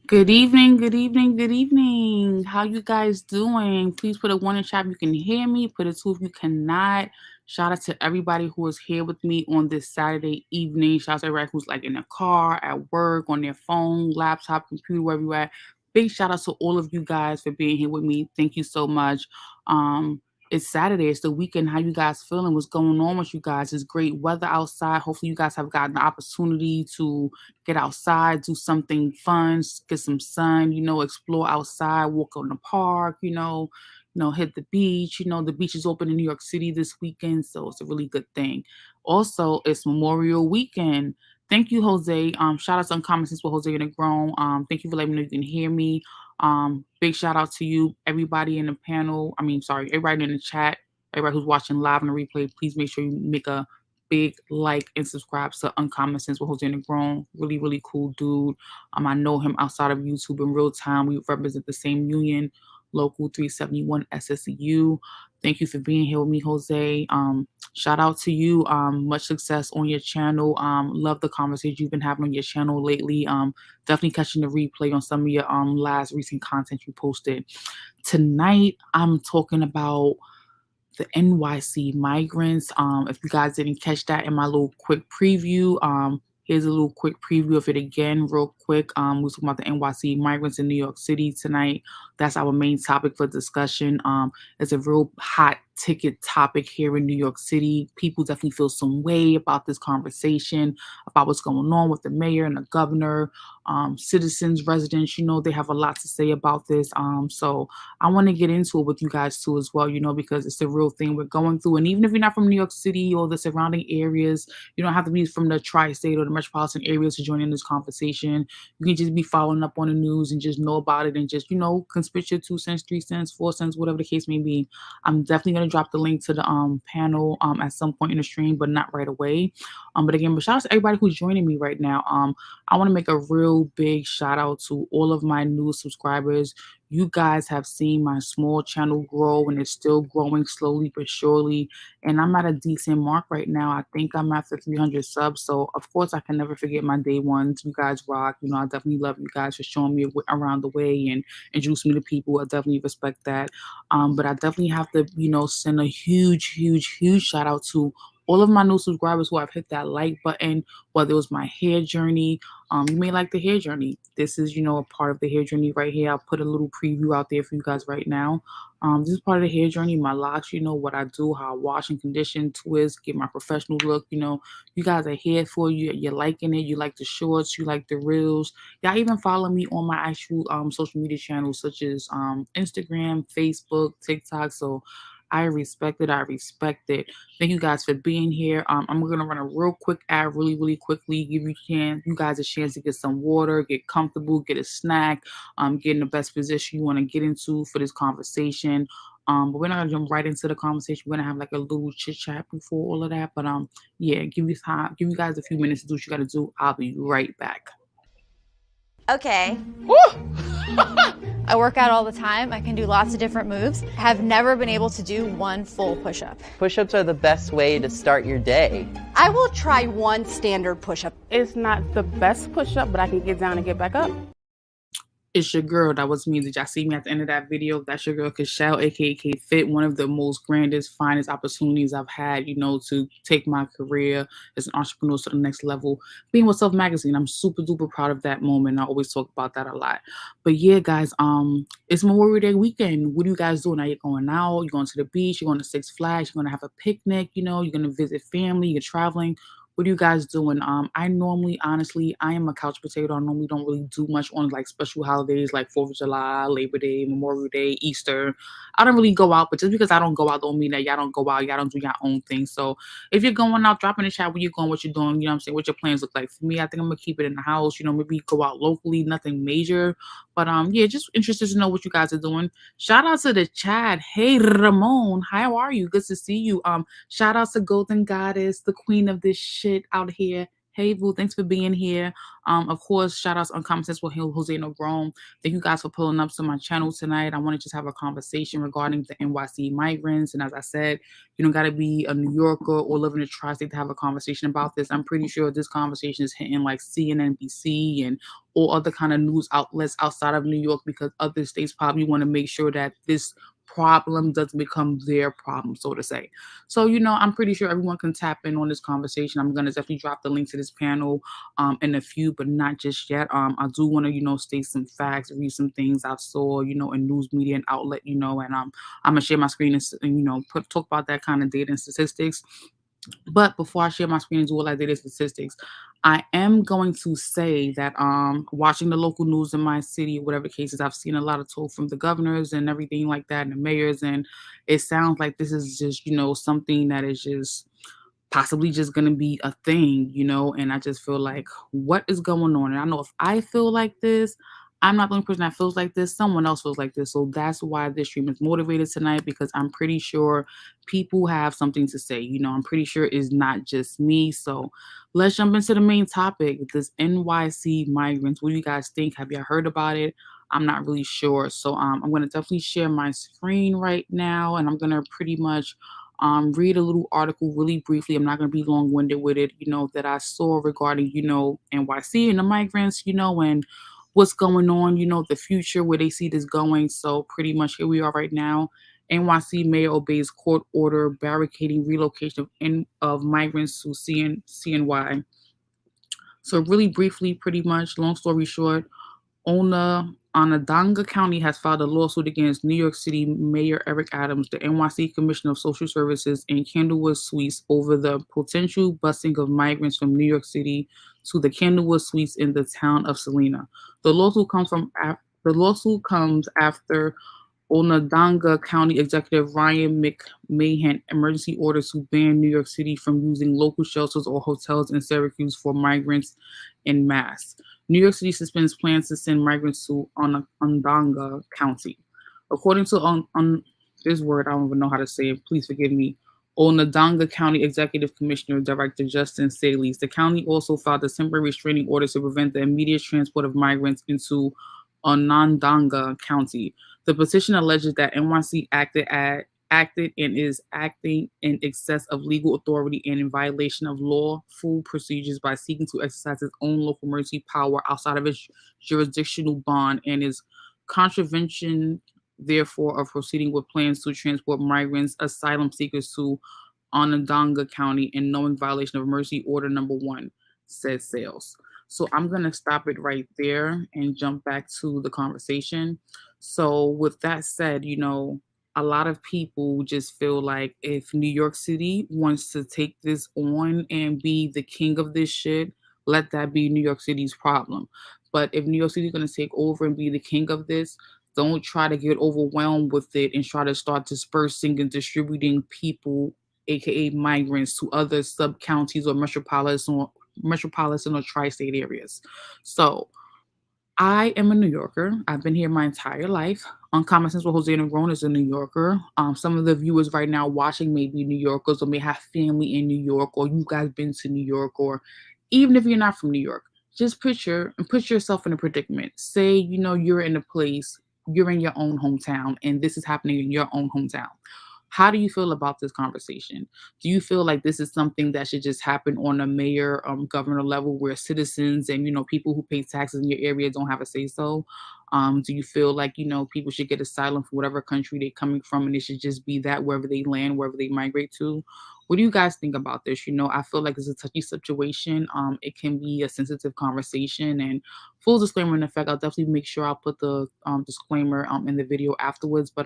Good evening, good evening, good evening. How you guys doing? Please put a one in chat if you can hear me. Put a two if you cannot. Shout out to everybody who is here with me on this Saturday evening. Shout out to everybody who's like in a car, at work, on their phone, laptop, computer, wherever you at. Big shout out to all of you guys for being here with me. Thank you so much. It's Saturday. It's the weekend. How you guys feeling? What's going on with you guys? It's great weather outside. Hopefully, you guys have gotten the opportunity to get outside, do something fun, get some sun, explore outside, walk on the park, hit the beach. The beach is open in New York City this weekend, so it's a really good thing. Also, it's Memorial Weekend. Thank you, Jose. Shout out to Uncommon Sense with Jose and the Grown. Thank you for letting me know you can hear me. Big shout out to you, everybody in the panel. Everybody in the chat, everybody who's watching live on the replay. Please make sure you make a big like and subscribe to Uncommon Sense with Jose and Grown. Really, really cool dude. I know him outside of YouTube in real time. We represent the same union, Local 371 SSU. Thank you for being here with me, Jose. Shout out to you. Much success on your channel. Love the conversation you've been having on your channel lately. Definitely catching the replay on some of your last recent content you posted. Tonight, I'm talking about the NYC Migrants. If you guys didn't catch that in my little quick preview, here's a little quick preview of it again, real quick. We're talking about the NYC Migrants in New York City tonight. That's our main topic for discussion. It's a real hot ticket topic here in New York City. People definitely feel some way about this conversation, about what's going on with the mayor and the governor, citizens, residents. They have a lot to say about this. So I want to get into it with you guys too as well, because it's a real thing we're going through. And even if you're not from New York City or the surrounding areas, you don't have to be from the tri-state or the metropolitan areas to join in this conversation. You can just be following up on the news and just know about it and just, can spit your 2 cents, 3 cents, 4 cents, whatever the case may be. I'm definitely going to drop the link to the panel at some point in the stream, but not right away. But again, shout out to everybody who's joining me right now. I want to make a real big shout out to all of my new subscribers. You guys have seen my small channel grow, and it's still growing slowly but surely. And I'm at a decent mark right now. I think I'm at the 300 subs. So, of course, I can never forget my day ones. You guys rock. I definitely love you guys for showing me around the way and introducing me to people. I definitely respect that. But I definitely have to, send a huge, huge, huge shout out to all of my new subscribers who have hit that like button, whether it was my hair journey. You may like the hair journey. This is, a part of the hair journey right here. I'll put a little preview out there for you guys right now. This is part of the hair journey. My locks, what I do, how I wash and condition, twist, get my professional look. You guys are here for you. You're liking it. You like the shorts. You like the reels. Y'all even follow me on my actual social media channels such as Instagram, Facebook, TikTok. So I respect it. I respect it. Thank you guys for being here. I'm gonna run a real quick ad, really, really quickly. Give you guys a chance to get some water, get comfortable, get a snack, get in the best position you want to get into for this conversation. But we're not gonna jump right into the conversation. We're gonna have like a little chit chat before all of that. But yeah, give you guys a few minutes to do what you gotta do. I'll be right back. Okay. I work out all the time. I can do lots of different moves. Have never been able to do one full push-up. Push-ups are the best way to start your day. I will try one standard push-up. It's not the best push-up, but I can get down and get back up. It's your girl. That was me. Did y'all see me at the end of that video? That's your girl, Kashelle, aka K Fit. One of the most grandest, finest opportunities I've had, to take my career as an entrepreneur to the next level. Being with Self Magazine, I'm super duper proud of that moment. I always talk about that a lot. But yeah, guys, it's Memorial Day weekend. What are you guys doing? Are you going out? You're going to the beach? You're going to Six Flags? You're going to have a picnic? You're going to visit family? You're traveling? What are you guys doing? I normally, honestly, I am a couch potato. I normally don't really do much on like special holidays like 4th of July, Labor Day, Memorial Day, Easter. I don't really go out, but just because I don't go out don't mean that y'all don't go out. Y'all don't do your own thing. So if you're going out, drop in the chat where you're going, what you're doing, what I'm saying, what your plans look like. For me, I think I'm gonna keep it in the house, maybe go out locally, nothing major. But yeah, just interested to know what you guys are doing. Shout out to the chat. Hey Ramon, how are you? Good to see you. Shout out to Golden Goddess, the queen of this shit out here. Hey, Boo, thanks for being here. Of course, shout outs on Common Sense with Jose No Rome. Thank you guys for pulling up to my channel tonight. I want to just have a conversation regarding the NYC migrants. And as I said, you don't got to be a New Yorker or live in a tri-state to have a conversation about this. I'm pretty sure this conversation is hitting like CNN, NBC, and all other kind of news outlets outside of New York because other states probably want to make sure that this problem doesn't become their problem, so to say. So, I'm pretty sure everyone can tap in on this conversation. I'm going to definitely drop the link to this panel in a few, but not just yet. I do want to, state some facts, read some things I saw, in news media and outlet, and I'm going to share my screen and talk about that kind of data and statistics. But before I share my screen and do all that data statistics, I am going to say that watching the local news in my city, whatever cases, I've seen a lot of talk from the governors and everything like that and the mayors, and it sounds like this is just, something that is just possibly just going to be a thing, and I just feel like what is going on? And I know if I feel like this, I'm not the only person that feels like this. Someone else feels like this. So that's why this stream is motivated tonight because I'm pretty sure people have something to say. I'm pretty sure it's not just me. So let's jump into the main topic. This NYC migrants. What do you guys think? Have you heard about it? I'm not really sure. So I'm going to definitely share my screen right now, and I'm going to pretty much read a little article really briefly. I'm not going to be long-winded with it, that I saw regarding, NYC and the migrants, and what's going on, the future, where they see this going. So pretty much here we are right now. NYC mayor obeys court order barricading relocation of migrants to CNY. So really briefly, pretty much, long story short, Onondaga County has filed a lawsuit against New York City Mayor Eric Adams, the NYC Commissioner of Social Services, and Candlewood Suites over the potential busing of migrants from New York City to the Candlewood Suites in the town of Salina. The lawsuit comes after Onondaga County Executive Ryan McMahon emergency orders to ban New York City from using local shelters or hotels in Syracuse for migrants en masse. New York City suspends plans to send migrants to Onondaga County. According to this word, I don't even know how to say it. Please forgive me. Onondaga County Executive Commissioner Director Justin Salies. The county also filed a temporary restraining order to prevent the immediate transport of migrants into Onondaga County. The petition alleges that NYC acted and is acting in excess of legal authority and in violation of lawful procedures by seeking to exercise its own local emergency power outside of its jurisdictional bond and is contravention, therefore, of proceeding with plans to transport migrants, asylum seekers to Onondaga County in knowing violation of emergency order number 1, said Sales. So I'm going to stop it right there and jump back to the conversation. So with that said, a lot of people just feel like if New York City wants to take this on and be the king of this shit, let that be New York City's problem. But if New York City is going to take over and be the king of this, don't try to get overwhelmed with it and try to start dispersing and distributing people, aka migrants, to other sub counties or metropolitan or tri-state areas. So I am a New Yorker. I've been here my entire life. Common Sense with Jose Negron is a New Yorker. Some of the viewers right now watching may be New Yorkers or may have family in New York, or you guys been to New York, or even if you're not from New York, just put yourself in a predicament. Say, you're in a place, you're in your own hometown, and this is happening in your own hometown. How do you feel about this conversation? Do you feel like this is something that should just happen on a mayor, governor level where citizens and, people who pay taxes in your area don't have a say so? Do you feel like, people should get asylum from whatever country they're coming from and it should just be that wherever they land, wherever they migrate to? What do you guys think about this? I feel like it's a touchy situation. It can be a sensitive conversation, and full disclaimer in effect, I'll definitely make sure I'll put the disclaimer in the video afterwards. But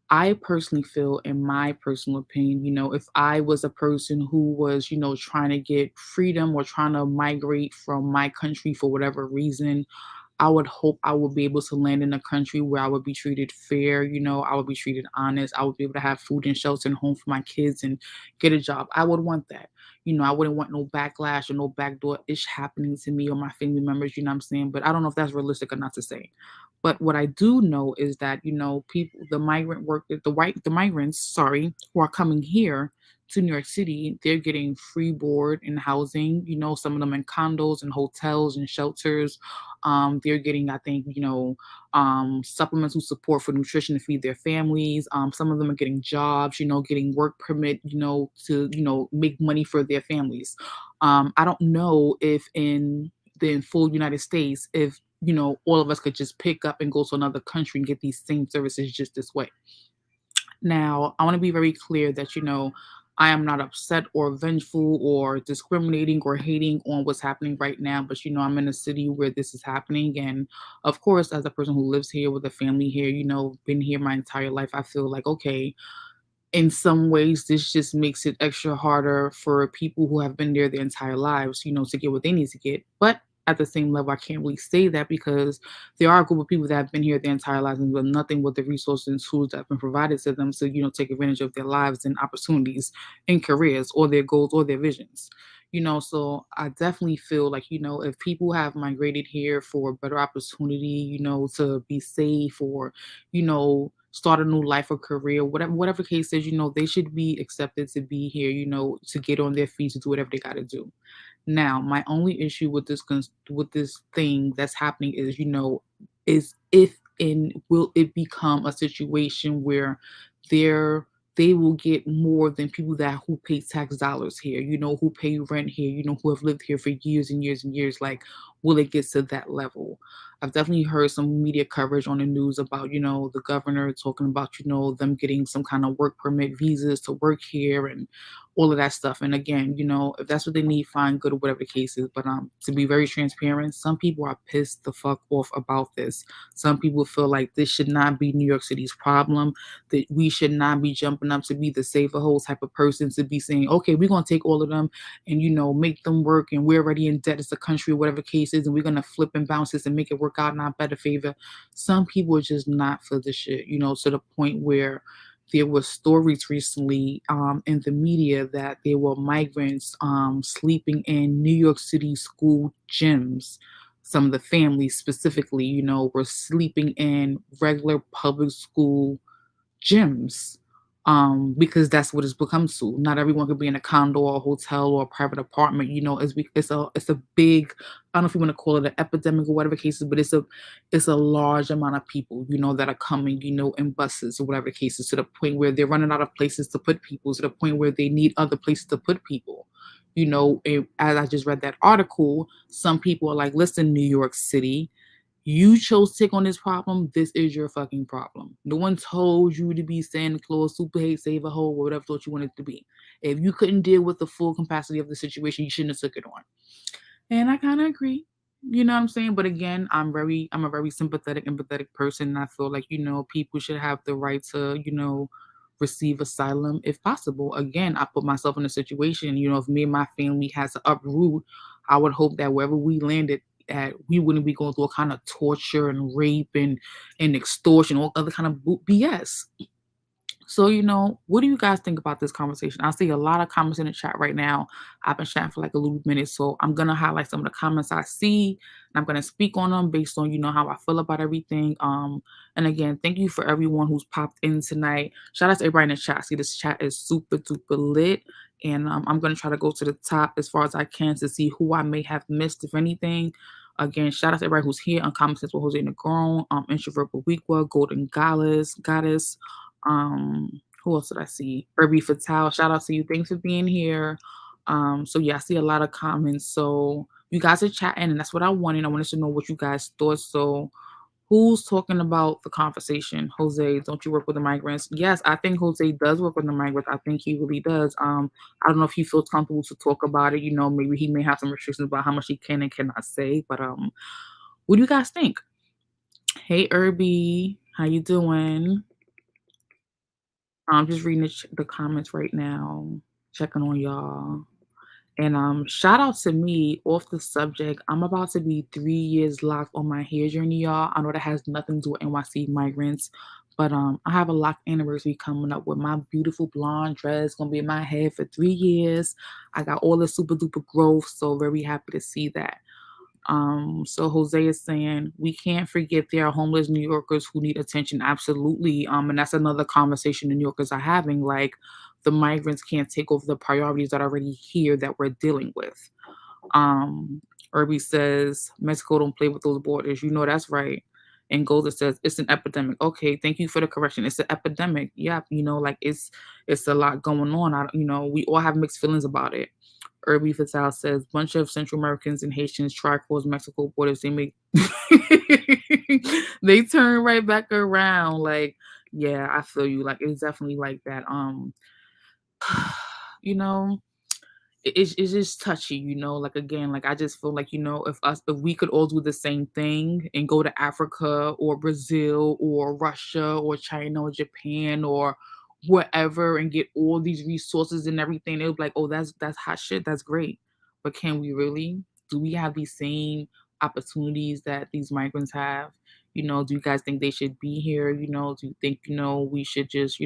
I personally feel, in my personal opinion, if I was a person who was, trying to get freedom or trying to migrate from my country for whatever reason, I would hope I would be able to land in a country where I would be treated fair, I would be treated honest, I would be able to have food and shelter and home for my kids and get a job. I would want that. I wouldn't want no backlash or no backdoor ish happening to me or my family members, you know what I'm saying? But I don't know if that's realistic or not to say. But what I do know is that, people, the migrants, sorry, who are coming here to New York City, they're getting free board and housing, some of them in condos and hotels and shelters. They're getting, I think, supplemental support for nutrition to feed their families. Some of them are getting jobs, getting work permit, to, make money for their families. I don't know if in the full United States, if, all of us could just pick up and go to another country and get these same services just this way. Now, I want to be very clear that, I am not upset or vengeful or discriminating or hating on what's happening right now, but, I'm in a city where this is happening. And of course, as a person who lives here with a family here, been here my entire life, I feel like, okay, in some ways, this just makes it extra harder for people who have been there their entire lives, to get what they need to get. But at the same level, I can't really say that because there are a group of people that have been here their entire lives and with nothing but the resources and tools that have been provided to them to, take advantage of their lives and opportunities and careers or their goals or their visions. So I definitely feel like, if people have migrated here for a better opportunity, to be safe or, start a new life or career, whatever case is, they should be accepted to be here, to get on their feet to do whatever they got to do. Now, my only issue with with this thing that's happening is, is if and will it become a situation where they're they will get more than people that who pay tax dollars here, who pay rent here, who have lived here for years and years and years. Like, will it get to that level? I've definitely heard some media coverage on the news about, the governor talking about, them getting some kind of work permit visas to work here and all of that stuff. And again, if that's what they need, fine, good, or whatever the case is. But to be very transparent, some people are pissed the fuck off about this. Some people feel like this should not be New York City's problem, that we should not be jumping up to be the save a hole type of person to be saying, okay, we're gonna take all of them and make them work and we're already in debt as a country, whatever the case is, and we're gonna flip and bounce this and make it work out in our better favor. Some people are just not for the shit, to the point where there were stories recently in the media that there were migrants sleeping in New York City school gyms. Some of the families specifically, were sleeping in regular public school gyms because that's what it's become to. Not everyone could be in a condo or a hotel or a private apartment. It's a big, I don't know if you want to call it an epidemic or whatever cases, but it's a large amount of people, that are coming, in buses or whatever cases, to the point where they're running out of places to put people, to the point where they need other places to put people. As I just read that article, some people are like, listen, New York City, you chose to take on this problem. This is your fucking problem. No one told you to be Santa Claus, super hate, save a hole, whatever thought you wanted to be. If you couldn't deal with the full capacity of the situation, you shouldn't have took it on. And I kind of agree. You know what I'm saying? But again, I'm a very sympathetic, empathetic person. And I feel like, people should have the right to, receive asylum if possible. Again, I put myself in a situation, if me and my family has to uproot, I would hope that wherever we landed at, we wouldn't be going through a kind of torture and rape and extortion, all other kind of BS. So, what do you guys think about this conversation? I see a lot of comments in the chat right now. I've been chatting for like a little minute, so I'm going to highlight some of the comments I see, and I'm going to speak on them based on, how I feel about everything. And again, thank you for everyone who's popped in tonight. Shout out to everybody in the chat. See, this chat is super duper lit, and I'm going to try to go to the top as far as I can to see who I may have missed, if anything. Again, shout out to everybody who's here. Uncommon Sense with Jose Negron, Introvert Weekwa, Golden Goddess, who else did I see? Irby Fatal, shout out to you. Thanks for being here. So yeah, I see a lot of comments. So you guys are chatting, and that's what I wanted. I wanted to know what you guys thought. So who's talking about the conversation? Jose, don't you work with the migrants? Yes, I think Jose does work with the migrants. I think he really does. I don't know if he feels comfortable to talk about it. Maybe he may have some restrictions about how much he can and cannot say. But what do you guys think? Hey, Irby, how you doing? I'm just reading the comments right now, checking on y'all. And shout out to me off the subject. I'm about to be 3 years locked on my hair journey, y'all. I know that has nothing to do with NYC Migrants, but I have a lock anniversary coming up with my beautiful blonde dress gonna be in my head for 3 years. I got all the super duper growth, so very happy to see that. So Jose is saying we can't forget there are homeless New Yorkers who need attention. Absolutely. And that's another conversation the New Yorkers are having. Like the migrants can't take over the priorities that are already here that we're dealing with. Um, Irby says Mexico don't play with those borders. You know that's right. And Golda says it's an epidemic. Okay, thank you for the correction. It's an epidemic. Yeah, like it's a lot going on. We all have mixed feelings about it. Irby Fatal says bunch of Central Americans and Haitians try cross Mexico borders. They make they turn right back around. Like, yeah, I feel you. Like it's definitely like that. You know, it's just touchy, like again, like I just feel like, if we could all do the same thing and go to Africa or Brazil or Russia or China or Japan or wherever and get all these resources and everything, it would be like, oh, that's hot shit, that's great. But can we really? Do we have these same opportunities that these migrants have? Do you guys think they should be here? Do you think, we should just,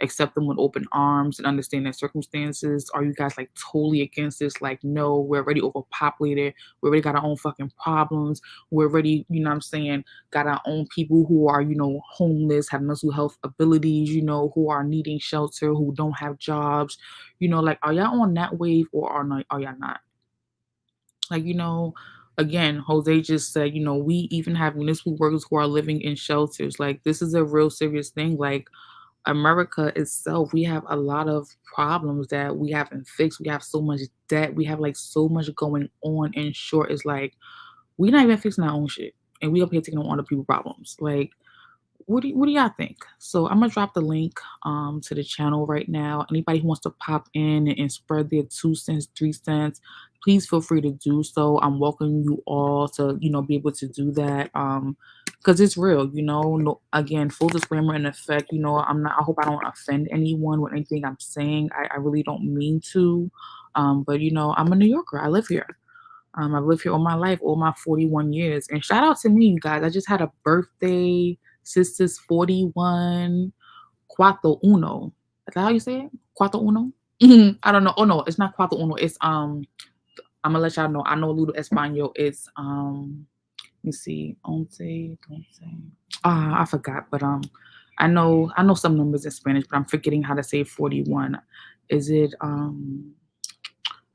accept them with open arms and understand their circumstances? Are you guys like totally against this? Like, no, we're already overpopulated. We already got our own fucking problems. We're already, what I'm saying, got our own people who are, homeless, have mental health abilities, who are needing shelter, who don't have jobs. Like, are y'all on that wave or are y'all not? Like, again, Jose just said, we even have municipal workers who are living in shelters. Like, this is a real serious thing. Like, America itself, we have a lot of problems that we haven't fixed. We have so much debt. We have like so much going on. In short, it's like we're not even fixing our own shit, and we up here taking on other people's problems. Like, what do y'all think? So I'm gonna drop the link to the channel right now. Anybody who wants to pop in and spread their 2 cents, 3 cents, please feel free to do so. I'm welcoming you all to be able to do that. Because it's real, no, again, full disclaimer in effect, I hope I don't offend anyone with anything I'm saying. I really don't mean to. But I'm a New Yorker. I live here. I've lived here all my life, all my 41 years. And shout out to me, you guys. I just had a birthday. Sister's 41. Cuatro uno. Is that how you say it? Cuatro uno? I don't know. Oh no, it's not cuatro uno. It's I'm gonna let y'all know. I know a little Espanol. It's let me see. Once, I forgot, but I know some numbers in Spanish, but I'm forgetting how to say 41. Is it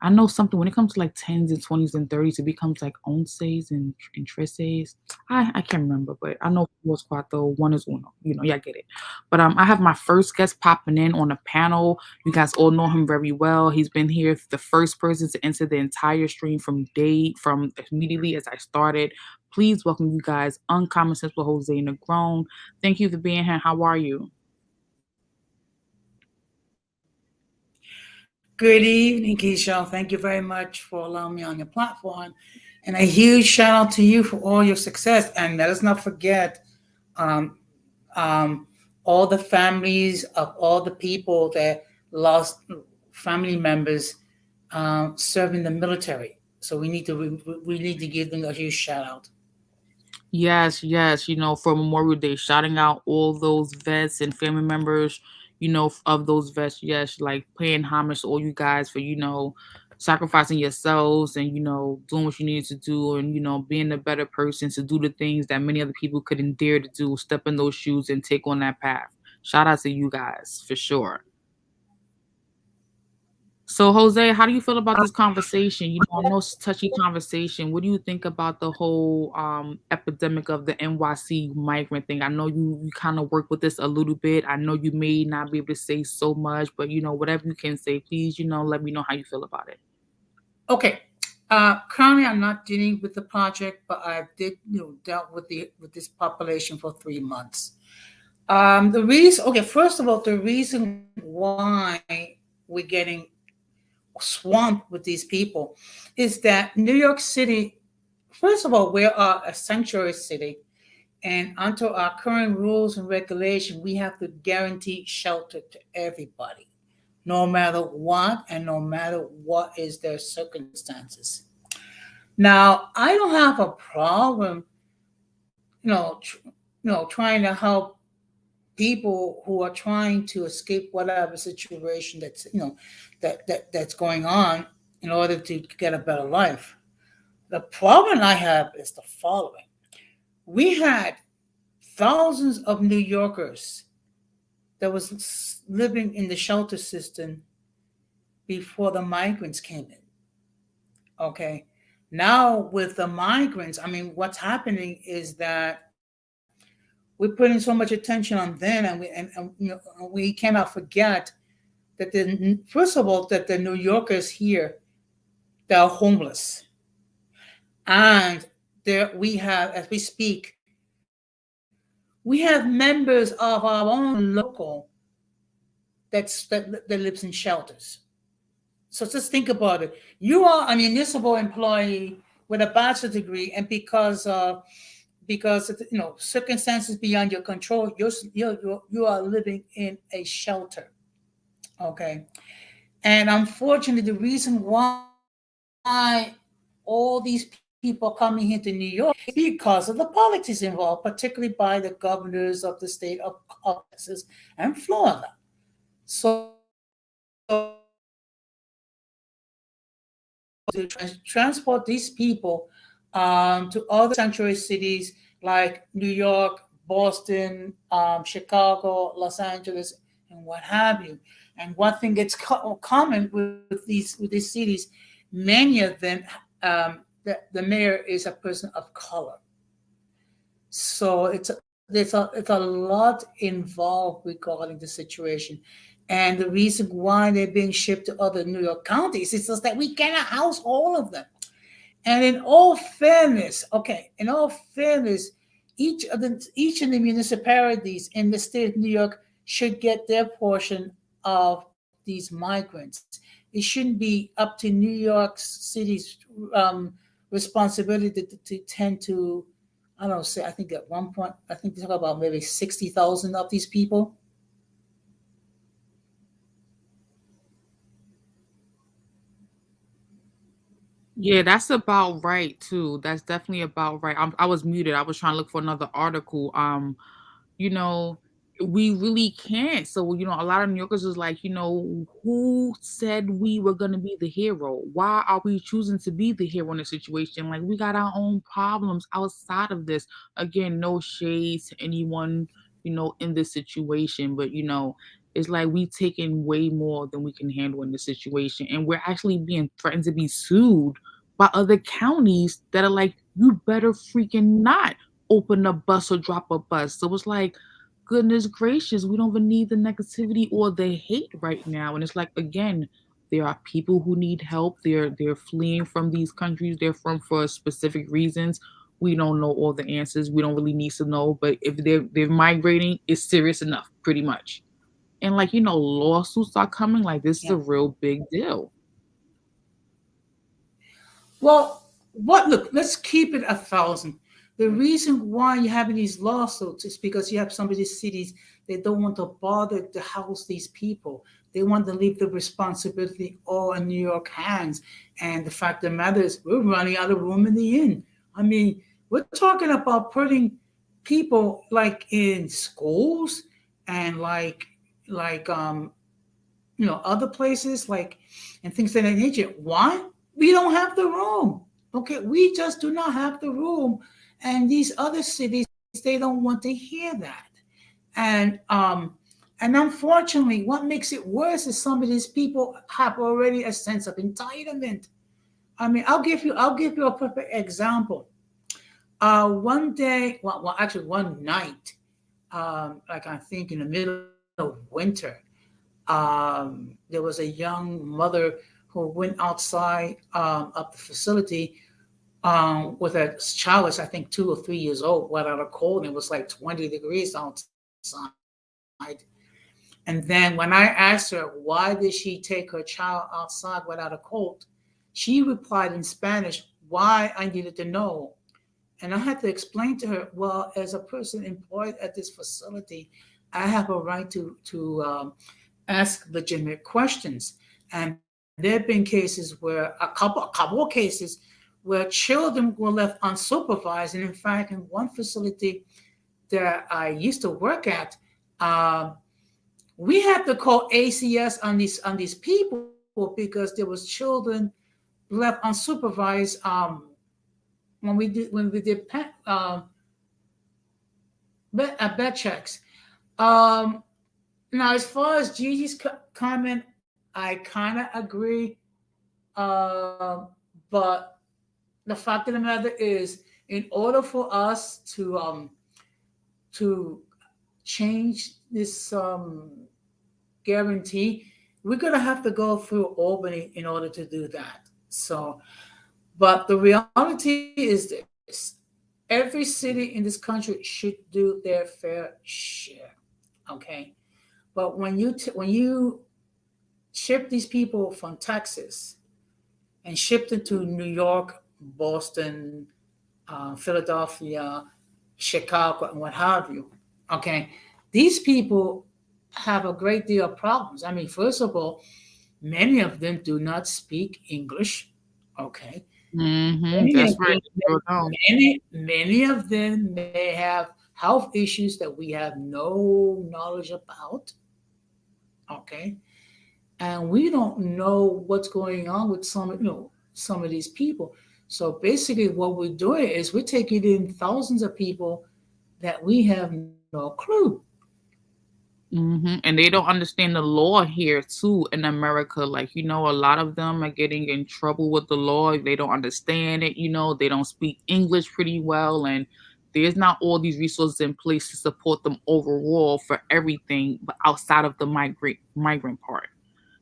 I know something when it comes to like 10s and 20s and 30s, it becomes like onces and treses. I can't remember, but I know four is cuatro, one is uno. Y'all get it. But I have my first guest popping in on the panel. You guys all know him very well. He's been here, the first person to enter the entire stream from immediately as I started. Please welcome you guys, Uncommon Sense with Jose Negron. Thank you for being here. How are you? Good evening, Keisha. Thank you very much for allowing me on your platform. And a huge shout out to you for all your success. And let us not forget all the families of all the people that lost family members serving the military. So we need to give them a huge shout out. Yes, for Memorial Day, shouting out all those vets and family members, of those vets. Yes, like paying homage to all you guys for, sacrificing yourselves and, doing what you needed to do and, being a better person to do the things that many other people couldn't dare to do, step in those shoes and take on that path. Shout out to you guys for sure. So, Jose, how do you feel about this conversation? I know it's a touchy conversation. What do you think about the whole epidemic of the NYC migrant thing? I know you kind of work with this a little bit. I know you may not be able to say so much, but whatever you can say, please, let me know how you feel about it. Okay. Currently, I'm not dealing with the project, but I did, dealt with this population for 3 months. First of all, the reason why we're getting swamped with these people is that New York City, first of all, we are a sanctuary city, and under our current rules and regulation, we have to guarantee shelter to everybody, no matter what and no matter what is their circumstances. Now, I don't have a problem, trying to help people who are trying to escape whatever situation that's that's going on in order to get a better life. The problem I have is the following. We had thousands of New Yorkers that was living in the shelter system before the migrants came in. Okay. Now with the migrants, I mean, what's happening is that we're putting so much attention on them, and we cannot forget that first of all that the New Yorkers here, they're homeless, and there we have, as we speak, we have members of our own local that lives in shelters. So just think about it. You are a municipal employee with a bachelor's degree, and because of, circumstances beyond your control, you are living in a shelter. Okay, and unfortunately, the reason why all these people coming here to New York is because of the politics involved, particularly by the governors of the state of Texas and Florida. So to transport these people to other sanctuary cities like New York, Boston, Chicago, Los Angeles, and what have you. And one thing that's common with these cities, many of them, the mayor is a person of color. So it's a lot involved regarding the situation. And the reason why they're being shipped to other New York counties is just that we cannot house all of them. And in all fairness, each of the municipalities in the state of New York should get their portion of these migrants. It shouldn't be up to New York City's responsibility to tend to, I don't know, say, I think at one point, I think they talk about maybe 60,000 of these people. Yeah, that's about right too. That's definitely about right. I was muted. I was trying to look for another article. You know, we really can't. So, a lot of New Yorkers is like, who said we were gonna be the hero? Why are we choosing to be the hero in the situation? Like, we got our own problems outside of this. Again, no shade to anyone, in this situation, but it's like we taking way more than we can handle in this situation. And we're actually being threatened to be sued by other counties that are like, you better freaking not open a bus or drop a bus. So it's like, goodness gracious, we don't even need the negativity or the hate right now. And it's like, again, there are people who need help. They're fleeing from these countries. They're from for specific reasons. We don't know all the answers. We don't really need to know. But if they're migrating, it's serious enough, pretty much. And like, lawsuits are coming. Like, this is Yeah. a real big deal. Well, look, let's keep it 1,000. The reason why you're having these lawsuits is because you have some of these cities, they don't want to bother to house these people. They want to leave the responsibility all in New York hands. And the fact of the matter is, we're running out of room in the inn. I mean, we're talking about putting people like in schools and other places and things of that nature. Why? We don't have the room. Okay, we just do not have the room. And these other cities, they don't want to hear that. And unfortunately, what makes it worse is some of these people have already a sense of entitlement. I mean, I'll give you a perfect example. One day, actually one night, like I think in the middle of winter, there was a young mother who went outside of the facility with a child was, I think, 2 or 3 years old, without a cold, and it was like 20 degrees outside. And then when I asked her, why did she take her child outside without a coat, she replied in Spanish, why I needed to know. And I had to explain to her, well, as a person employed at this facility, I have a right to ask legitimate questions. And there have been cases where a couple of cases where children were left unsupervised. And in fact, in one facility that I used to work at, we had to call ACS on these people because there was children left unsupervised when we did bet checks. Um, Now, as far as Gigi's comment, I kind of agree. Um, but the fact of the matter is, in order for us to change this guarantee, we're gonna have to go through Albany in order to do that. So, but the reality is this: every city in this country should do their fair share. Okay, but when you ship these people from Texas and ship them to New York, Boston, Philadelphia, Chicago, and what have you. Okay, these people have a great deal of problems. I mean, first of all, many of them do not speak English. Okay, many That's of right. them, They sure don't. many of them may have health issues that we have no knowledge about. Okay, and we don't know what's going on with some of these people. So basically, what we're doing is we're taking in thousands of people that we have no clue. And they don't understand the law here too in America. Like, a lot of them are getting in trouble with the law. They don't understand it, they don't speak English pretty well. And there's not all these resources in place to support them overall for everything, but outside of the migrant part.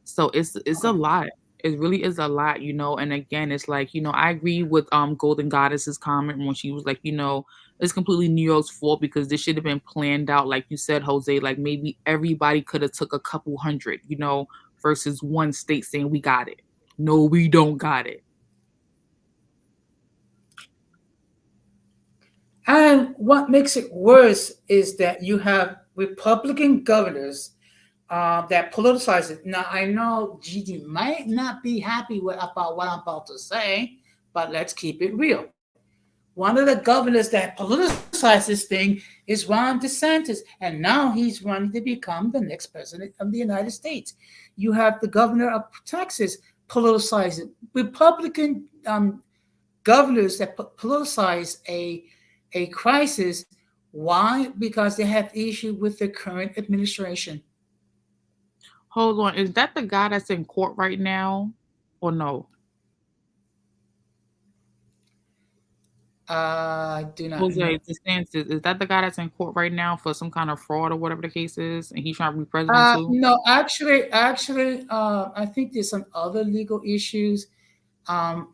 So it's a lot. It really is a lot, and again, it's like, I agree with Golden Goddess's comment when she was like, it's completely New York's fault because this should have been planned out, like you said, Jose, like maybe everybody could have took a couple hundred, versus one state saying we got it. No, we don't got it. And what makes it worse is that you have Republican governors that politicize it. Now, I know Gigi might not be happy about what I'm about to say, but let's keep it real. One of the governors that politicized this thing is Ron DeSantis, and now he's running to become the next president of the United States. You have the governor of Texas politicizing Republican governors that politicize a crisis. Why? Because they have issue with the current administration. Hold on, is that the guy that's in court right now, or no? I do not know. Jose DeSantis, is that the guy that's in court right now for some kind of fraud or whatever the case is, and he's trying to be president too? No, actually, I think there's some other legal issues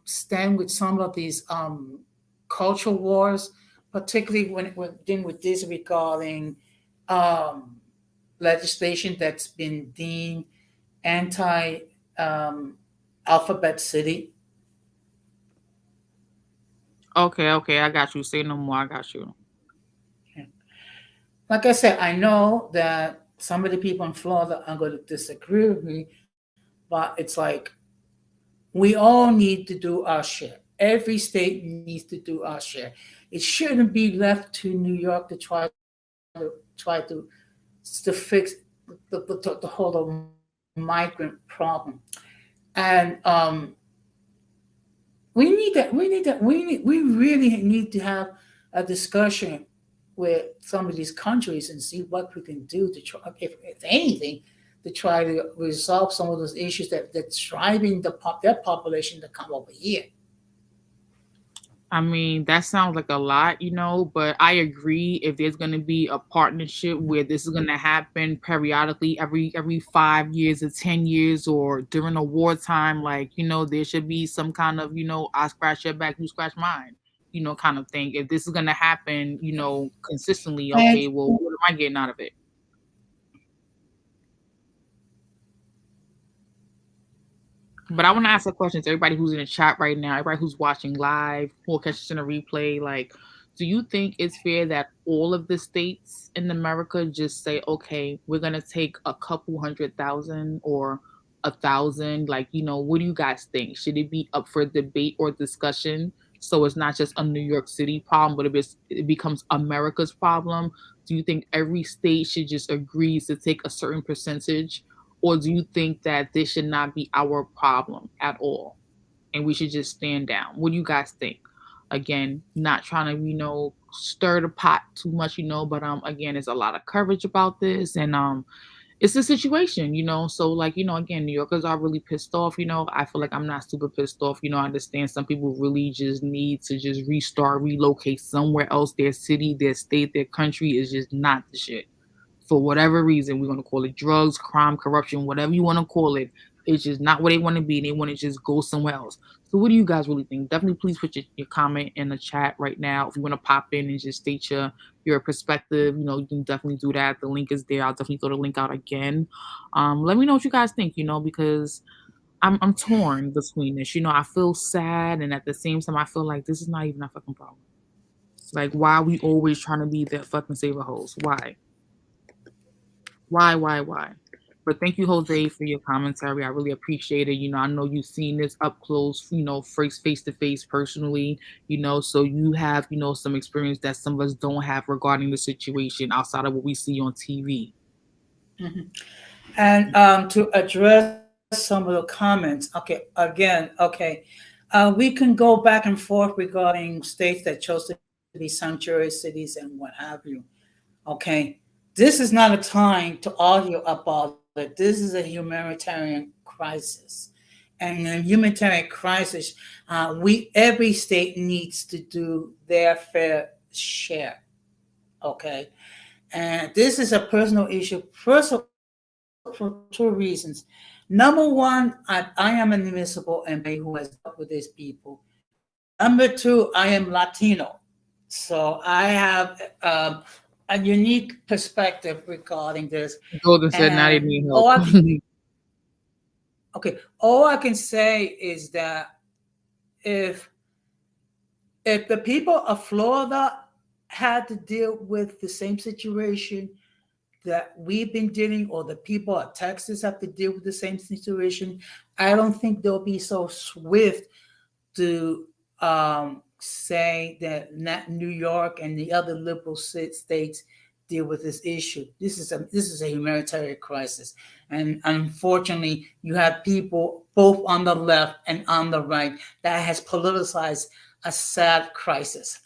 stem with some of these cultural wars, particularly when dealing with this regarding um, legislation that's been deemed anti Alphabet City. Okay, I got you. Say no more. I got you. Like I said, I know that some of the people in Florida are going to disagree with me, but it's like we all need to do our share. Every state needs to do our share. It shouldn't be left to New York to try to fix the whole migrant problem. And we really need to have a discussion with some of these countries and see what we can do to try, if anything, to try to resolve some of those issues that's driving their population to come over here. I mean, that sounds like a lot, but I agree if there's going to be a partnership where this is going to happen periodically every 5 years or 10 years or during a wartime, like, there should be some kind of, I scratch your back, you scratch mine, kind of thing. If this is going to happen, consistently, And okay, well, what am I getting out of it? But I want to ask a question to everybody who's in the chat right now, everybody who's watching live, who will catch this in a replay. Like, do you think it's fair that all of the states in America just say, okay, we're going to take a couple 100,000 or 1,000? Like, what do you guys think? Should it be up for debate or discussion? So it's not just a New York City problem, but it becomes America's problem. Do you think every state should just agree to take a certain percentage? Or do you think that this should not be our problem at all and we should just stand down? What do you guys think? Again, not trying to, stir the pot too much, but again, there's a lot of coverage about this, and it's a situation, so like, again, New Yorkers are really pissed off. I feel like I'm not super pissed off. I understand some people really just need to just restart, relocate somewhere else. Their city, their state, their country is just not the shit. For whatever reason, we're gonna call it drugs, crime, corruption, whatever you want to call it. It's just not where they want to be. They want to just go somewhere else. So what do you guys really think? Definitely please put your comment in the chat right now. If you want to pop in and just state your perspective, you can definitely do that. The link is there. I'll definitely throw the link out again. Let me know what you guys think, because I'm torn between this. I feel sad, and at the same time I feel like this is not even a fucking problem. Like, why are we always trying to be that fucking saver host? Why? Why? But thank you, Jose, for your commentary. I really appreciate it. I know you've seen this up close, face to face personally, so you have, some experience that some of us don't have regarding the situation outside of what we see on TV. Mm-hmm. And to address some of the comments, we can go back and forth regarding states that chose to be sanctuary cities and what have you. Okay. This is not a time to argue about it. This is a humanitarian crisis. And in a humanitarian crisis, every state needs to do their fair share. Okay. And this is a personal issue, first of for two reasons. Number one, I am a municipal employee who has dealt with these people. Number two, I am Latino. So I have a unique perspective regarding this. Golden said not even need help. All I can say is that if the people of Florida had to deal with the same situation that we've been dealing, or the people of Texas have to deal with the same situation, I don't think they'll be so swift to say that not New York and the other liberal states deal with this issue. This is a humanitarian crisis, and unfortunately, you have people both on the left and on the right that has politicized a sad crisis.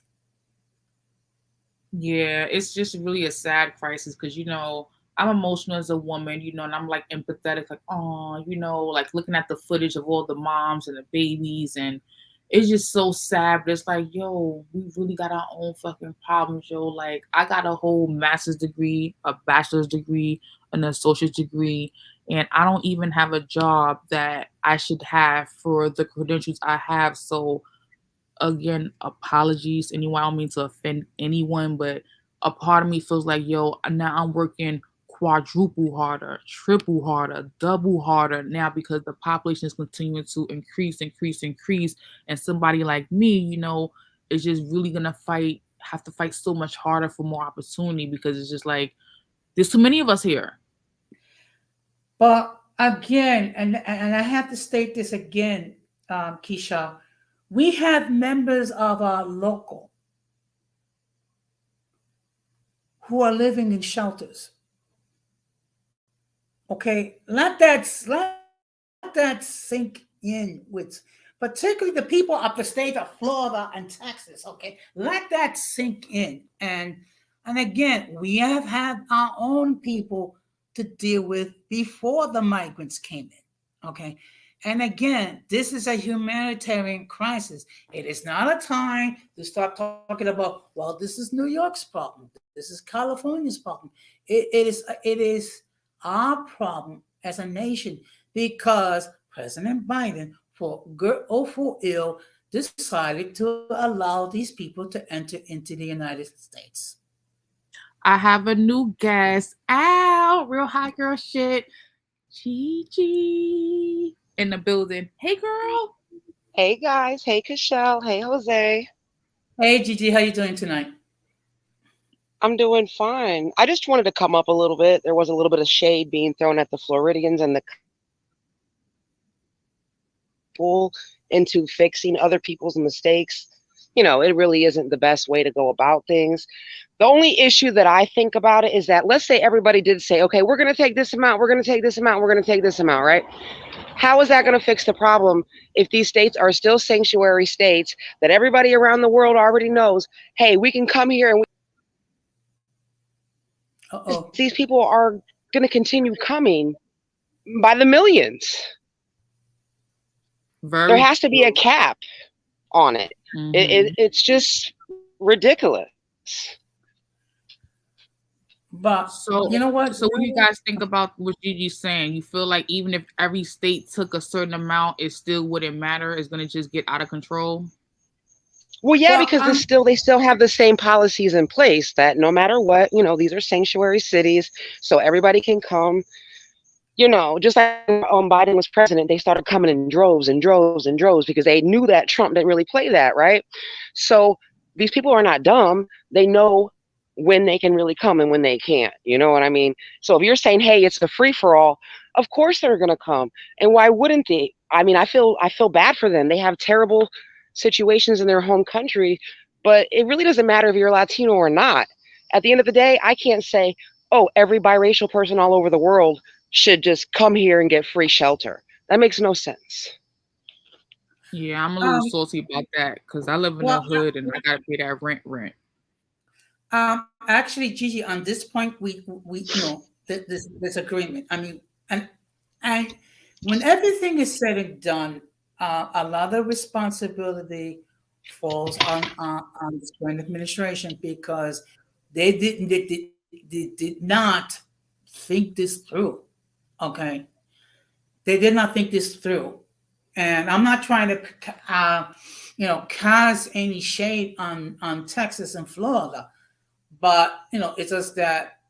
Yeah, it's just really a sad crisis because, I'm emotional as a woman, and I'm like empathetic, like, oh, like looking at the footage of all the moms and the babies, and it's just so sad. But it's like, yo, we really got our own fucking problems, yo. Like, I got a whole master's degree, a bachelor's degree, an associate's degree, and I don't even have a job that I should have for the credentials I have. So, again, apologies anyone. I don't mean to offend anyone, but a part of me feels like, yo, now I'm working quadruple harder, triple harder, double harder now because the population is continuing to increase, and somebody like me, is just really gonna have to fight so much harder for more opportunity because it's just like there's too many of us here. But again, and I have to state this again, Keisha, we have members of our local who are living in shelters. Okay, let that sink in with particularly the people of the state of Florida and Texas. Okay, let that sink in. And again, we have had our own people to deal with before the migrants came in. Okay. And again, this is a humanitarian crisis. It is not a time to start talking about, well, this is New York's problem. This is California's problem. It is our problem as a nation because President Biden, for good or for ill, decided to allow these people to enter into the United States. I have a new guest. Ow, real hot girl shit. Gigi in the building. Hey, girl. Hey, guys. Hey, Kashelle. Hey, Jose. Hey, Gigi. How you doing tonight? I'm doing fine. I just wanted to come up a little bit. There was a little bit of shade being thrown at the Floridians and the people into fixing other people's mistakes. It really isn't the best way to go about things. The only issue that I think about it is that, let's say everybody did say, okay, we're going to take this amount, we're going to take this amount, we're going to take this amount, right? How is that going to fix the problem if these states are still sanctuary states that everybody around the world already knows, hey, we can come here and these people are going to continue coming by the millions. There has to be a cap on it. It's just ridiculous. But so you know what? So what do you guys think about what Gigi's saying? You feel like even if every state took a certain amount, it still wouldn't matter? It's going to just get out of control? Well, yeah, because they still have the same policies in place that no matter what, these are sanctuary cities, so everybody can come. Just like Biden was president, they started coming in droves and droves and droves because they knew that Trump didn't really play that, right? So these people are not dumb. They know when they can really come and when they can't. You know what I mean? So if you're saying, hey, it's a free-for-all, of course they're going to come. And why wouldn't they? I mean, I feel bad for them. They have terrible situations in their home country, but it really doesn't matter if you're Latino or not. At the end of the day, I can't say, oh, every biracial person all over the world should just come here and get free shelter. That makes no sense. Yeah, I'm a little salty about that because I live in the hood and I gotta pay that rent. Actually, Gigi, on this point, we this agreement. I mean, and when everything is said and done, a lot of responsibility falls on the current administration because they did not think this through. Okay, they did not think this through, and I'm not trying to, cast any shade on Texas and Florida, but it's just that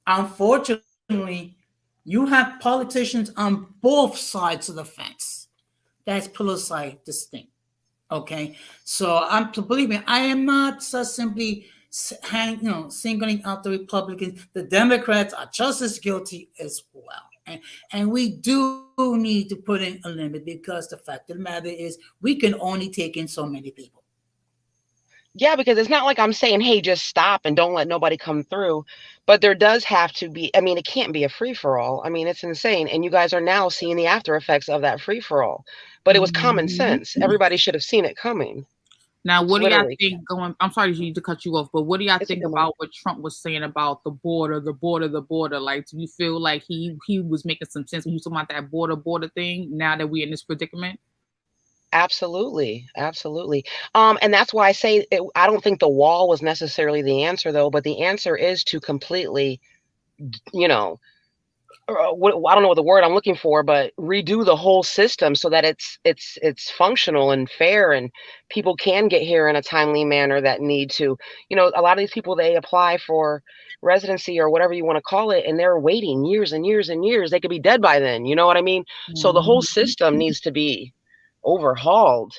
unfortunately, you have politicians on both sides of the fence that's politicize this thing. Okay, so believe me, I am not so simply singling out the Republicans. The Democrats are just as guilty as well. And we do need to put in a limit because the fact of the matter is we can only take in so many people. Yeah, because it's not like I'm saying, hey, just stop and don't let nobody come through. But there does have to be, I mean, it can't be a free-for-all. I mean, it's insane. And you guys are now seeing the after effects of that free-for-all. But it was common sense. Everybody should have seen it coming. Now, what do y'all think I'm sorry to cut you off, but what do y'all think about what Trump was saying about the border? Like, do you feel like he was making some sense when he was talking about that border thing now that we're in this predicament? Absolutely. And that's why I say I don't think the wall was necessarily the answer, though, but the answer is to completely, I don't know what the word I'm looking for, but redo the whole system so that it's functional and fair and people can get here in a timely manner that need to. A lot of these people, they apply for residency or whatever you want to call it, and they're waiting years and years and years. They could be dead by then. You know what I mean? So the whole system needs to be overhauled.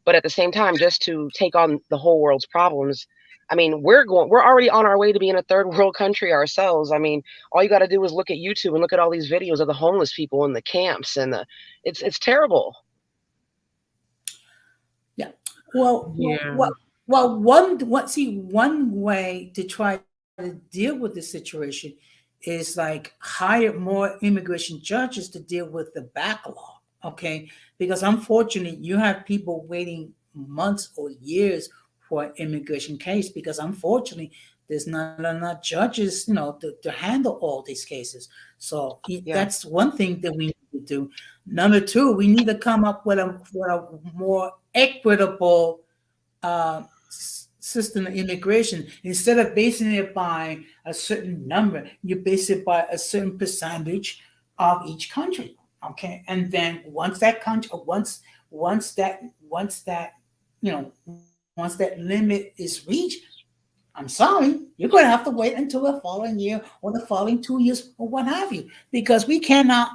But at the same time, just to take on the whole world's problems, I mean, we're already on our way to being a third world country ourselves. I mean, all you got to do is look at YouTube and look at all these videos of the homeless people in the camps, and it's terrible. Yeah. Well, one way to try to deal with this situation is like hire more immigration judges to deal with the backlog. Okay, because unfortunately, you have people waiting months or years for an immigration case because unfortunately there's not enough judges to handle all these cases. So that's one thing that we need to do. Number two, we need to come up with a more equitable system of immigration. Instead of basing it by a certain number, you base it by a certain percentage of each country. Okay, and then once that limit is reached, I'm sorry, you're going to have to wait until the following year or the following 2 years or what have you, because we cannot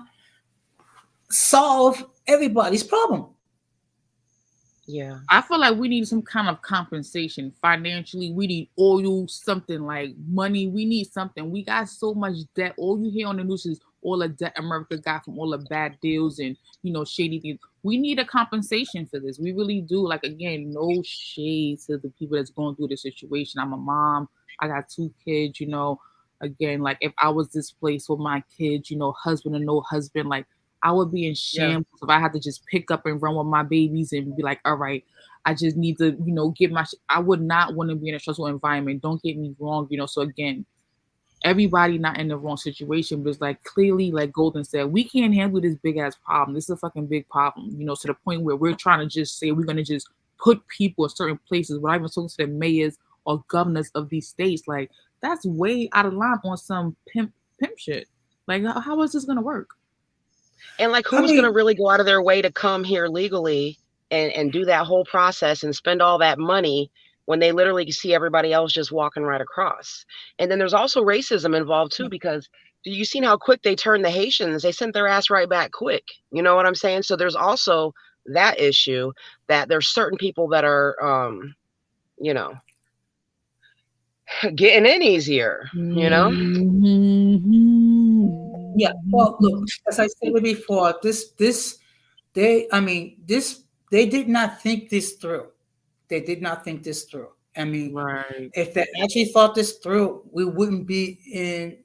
solve everybody's problem. Yeah, I feel like we need some kind of compensation financially. We need oil, something like money. We need something. We got so much debt. All you hear on the news is all the debt America got from all the bad deals and, shady things. We need a compensation for this. We really do. Like, again, no shade to the people that's going through the situation. I'm a mom. I got 2 kids, Again, like if I was displaced with my kids, husband or no husband, like I would be in shambles if I had to just pick up and run with my babies and be like, all right, I just need to, get I would not want to be in a stressful environment. Don't get me wrong, So again, everybody not in the wrong situation, but it's like clearly, like Golden said, we can't handle this big ass problem. This is a fucking big problem, to the point where we're trying to just say we're going to just put people in certain places without even talking to the mayors or governors of these states. Like, that's way out of line on some pimp shit. Like, how is this going to work? And like, who's going to really go out of their way to come here legally and do that whole process and spend all that money when they literally see everybody else just walking right across? And then there's also racism involved too, because you seen how quick they turned the Haitians? They sent their ass right back quick. You know what I'm saying? So there's also that issue that there's certain people that are, getting in easier, Yeah. Well, look, as I said before, they did not think this through. They did not think this through. I mean, right. If they actually thought this through, we wouldn't be in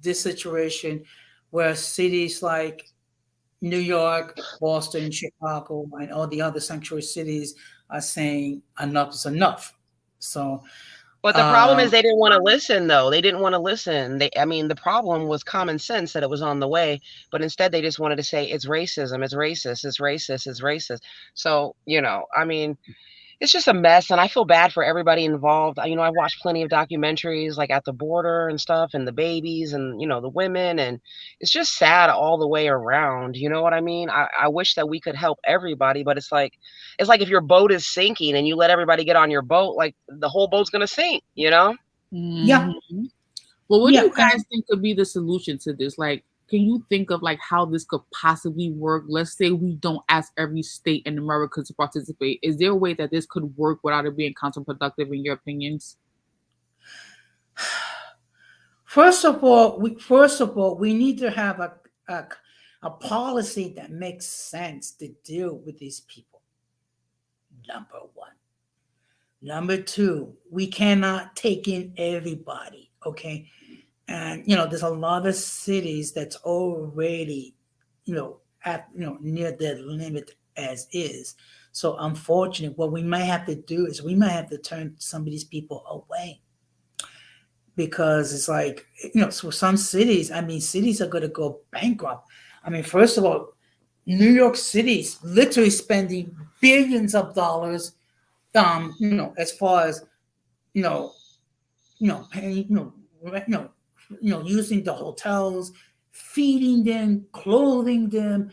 this situation where cities like New York, Boston, Chicago, and all the other sanctuary cities are saying enough is enough. So, but the problem is they didn't want to listen, though. They didn't want to listen. The problem was common sense that it was on the way, but instead they just wanted to say it's racism, it's racist, it's racist, it's racist. So, it's just a mess, and I feel bad for everybody involved. I watched plenty of documentaries like at the border and stuff, and the babies and, the women, and it's just sad all the way around. You know what I mean? I wish that we could help everybody, but it's like if your boat is sinking and you let everybody get on your boat, like the whole boat's going to sink, Yeah. Well, what do you guys think could be the solution to this? Like, can you think of like how this could possibly work? Let's say we don't ask every state in America to participate. Is there a way that this could work without it being counterproductive in your opinions? First of all, we need to have a policy that makes sense to deal with these people. Number one. Number two, we cannot take in everybody. Okay. And there's a lot of cities that's already, near their limit as is. So unfortunately, what we might have to do is we might have to turn some of these people away, because it's like, so some cities, cities are going to go bankrupt. First of all, New York City's literally spending billions of dollars, as far as, paying, using the hotels, feeding them, clothing them,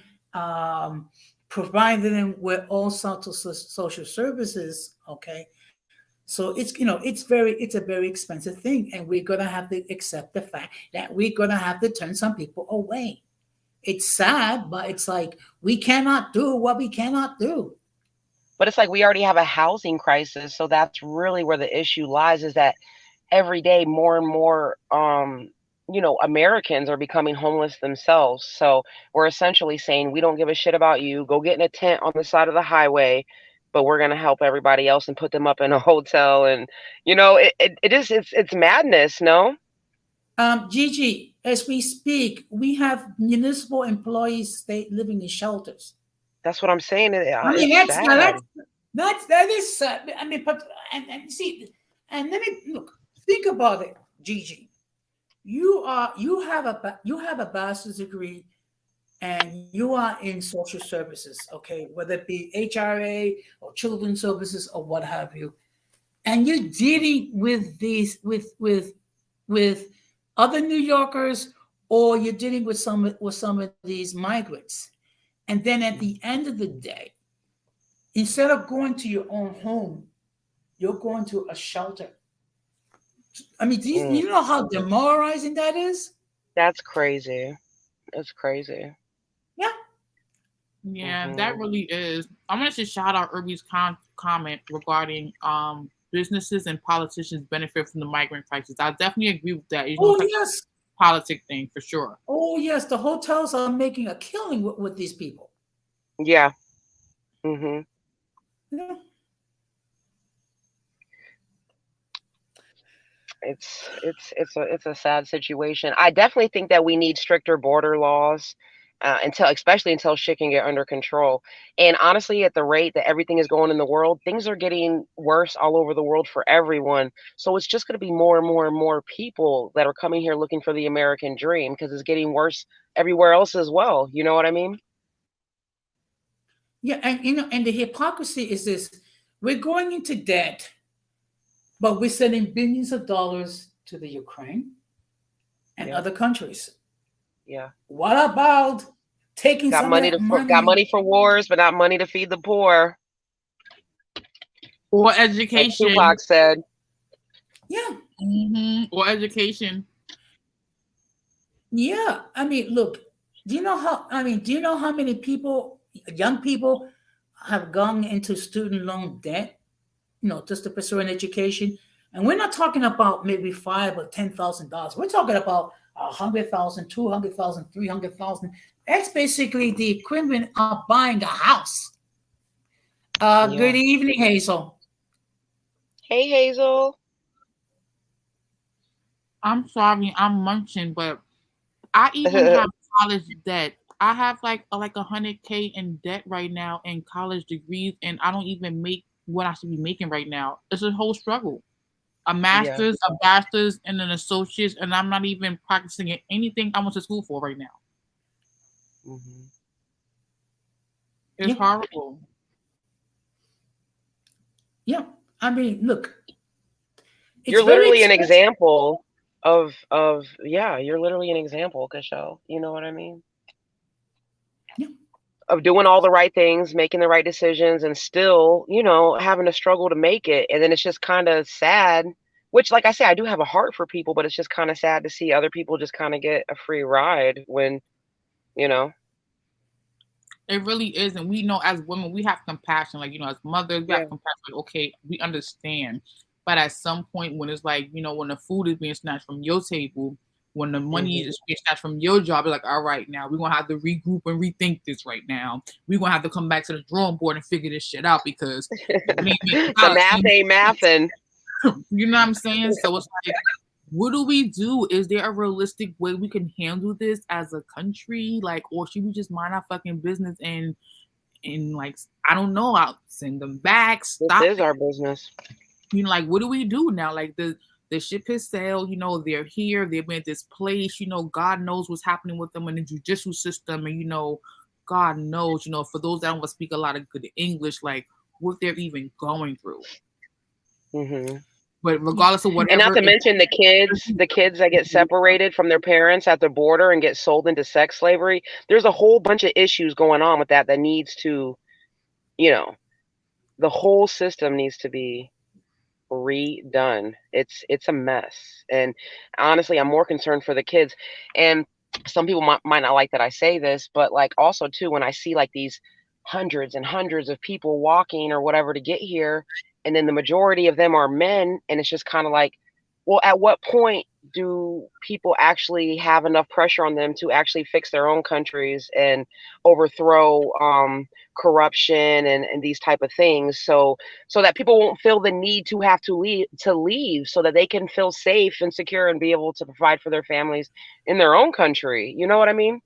providing them with all sorts of social services. Okay, so it's a very expensive thing, and we're gonna have to accept the fact that we're gonna have to turn some people away. It's sad, but it's like we cannot do what we cannot do. But it's like we already have a housing crisis, so that's really where the issue lies. Is that every day more and more Americans are becoming homeless themselves. So we're essentially saying we don't give a shit about you. Go get in a tent on the side of the highway, but we're going to help everybody else and put them up in a hotel. And it's madness. No. Gigi, as we speak, we have municipal employees living in shelters. That's what I'm saying. That is sad. But see, and let me look. Think about it, Gigi. You have a bachelor's degree, and you are in social services, okay, whether it be HRA or children's services or what have you, and you're dealing with these with other New Yorkers, or you're dealing with some of these migrants, and then at the end of the day, instead of going to your own home, you're going to a shelter. Do you know how demoralizing that is? That's crazy. It's crazy. Yeah. Yeah, that really is. I want to shout out Irby's comment regarding businesses and politicians benefit from the migrant crisis. I definitely agree with that. Yes. politic thing for sure. Oh yes, the hotels are making a killing with these people. Yeah. Mm-hmm. Yeah. It's a sad situation. I definitely think that we need stricter border laws especially until shit can get under control. And honestly, at the rate that everything is going in the world, things are getting worse all over the world for everyone. So it's just going to be more and more and more people that are coming here looking for the American dream because it's getting worse everywhere else as well. You know what I mean? Yeah, and the hypocrisy is this: we're going into debt, but we're sending billions of dollars to the Ukraine and other countries. Yeah. What about taking got some money of that to money? got money for wars, but not money to feed the poor. Or Like education. Tupac said. Yeah. Mm-hmm. Or education. Yeah. I mean, look, do you know how many people, young people, have gone into student loan debt, just to pursue an education? And we're not talking about maybe $5,000 or $10,000. We're talking about 100,000, 200,000, 300,000. That's basically the equivalent of buying a house. Good evening, Hazel. Hey, Hazel. I'm sorry, I'm munching, but I even have college debt. I have like 100K in debt right now in college degrees, and I don't even make what I should be making right now. It's a whole struggle. A master's, a bachelor's, and an associate's, and I'm not even practicing anything I went to school for right now. Mm-hmm. It's horrible. Yeah, I mean, look, you're literally an example of you're literally an example, Kashel. You know what I mean? Yeah. Of doing all the right things, making the right decisions, and still, having to struggle to make it. And then it's just kind of sad, which, like I say, I do have a heart for people, but it's just kind of sad to see other people just kind of get a free ride when, It really is. And we know as women, we have compassion. Like, as mothers, we have compassion. Like, okay, we understand. But at some point when it's like, when the food is being snatched from your table, when the money is being snatched from your job, it's like, all right, now we're going to have to regroup and rethink this right now. We're going to have to come back to the drawing board and figure this shit out because the math ain't mathin'. You know what I'm saying? So it's like, what do we do? Is there a realistic way we can handle this as a country? Like, or should we just mind our fucking business and like, I don't know, I'll send them back. Stop. This is our business. Like, what do we do now? Like, the ship has sailed, they're here, they've been at this place, God knows what's happening with them in the judicial system. And, God knows, for those that don't speak a lot of good English, like what they're even going through. Mm-hmm. But regardless of whatever, and not to mention the kids that get separated from their parents at the border and get sold into sex slavery. There's a whole bunch of issues going on with that needs to, the whole system needs to be redone. It's a mess. And honestly, I'm more concerned for the kids. And some people might not like that I say this, but like also too, when I see like these hundreds and hundreds of people walking or whatever to get here, and then the majority of them are men, and it's just kind of like, well, at what point do people actually have enough pressure on them to actually fix their own countries and overthrow corruption and these type of things, so that people won't feel the need to have to leave so that they can feel safe and secure and be able to provide for their families in their own country? You know what I mean?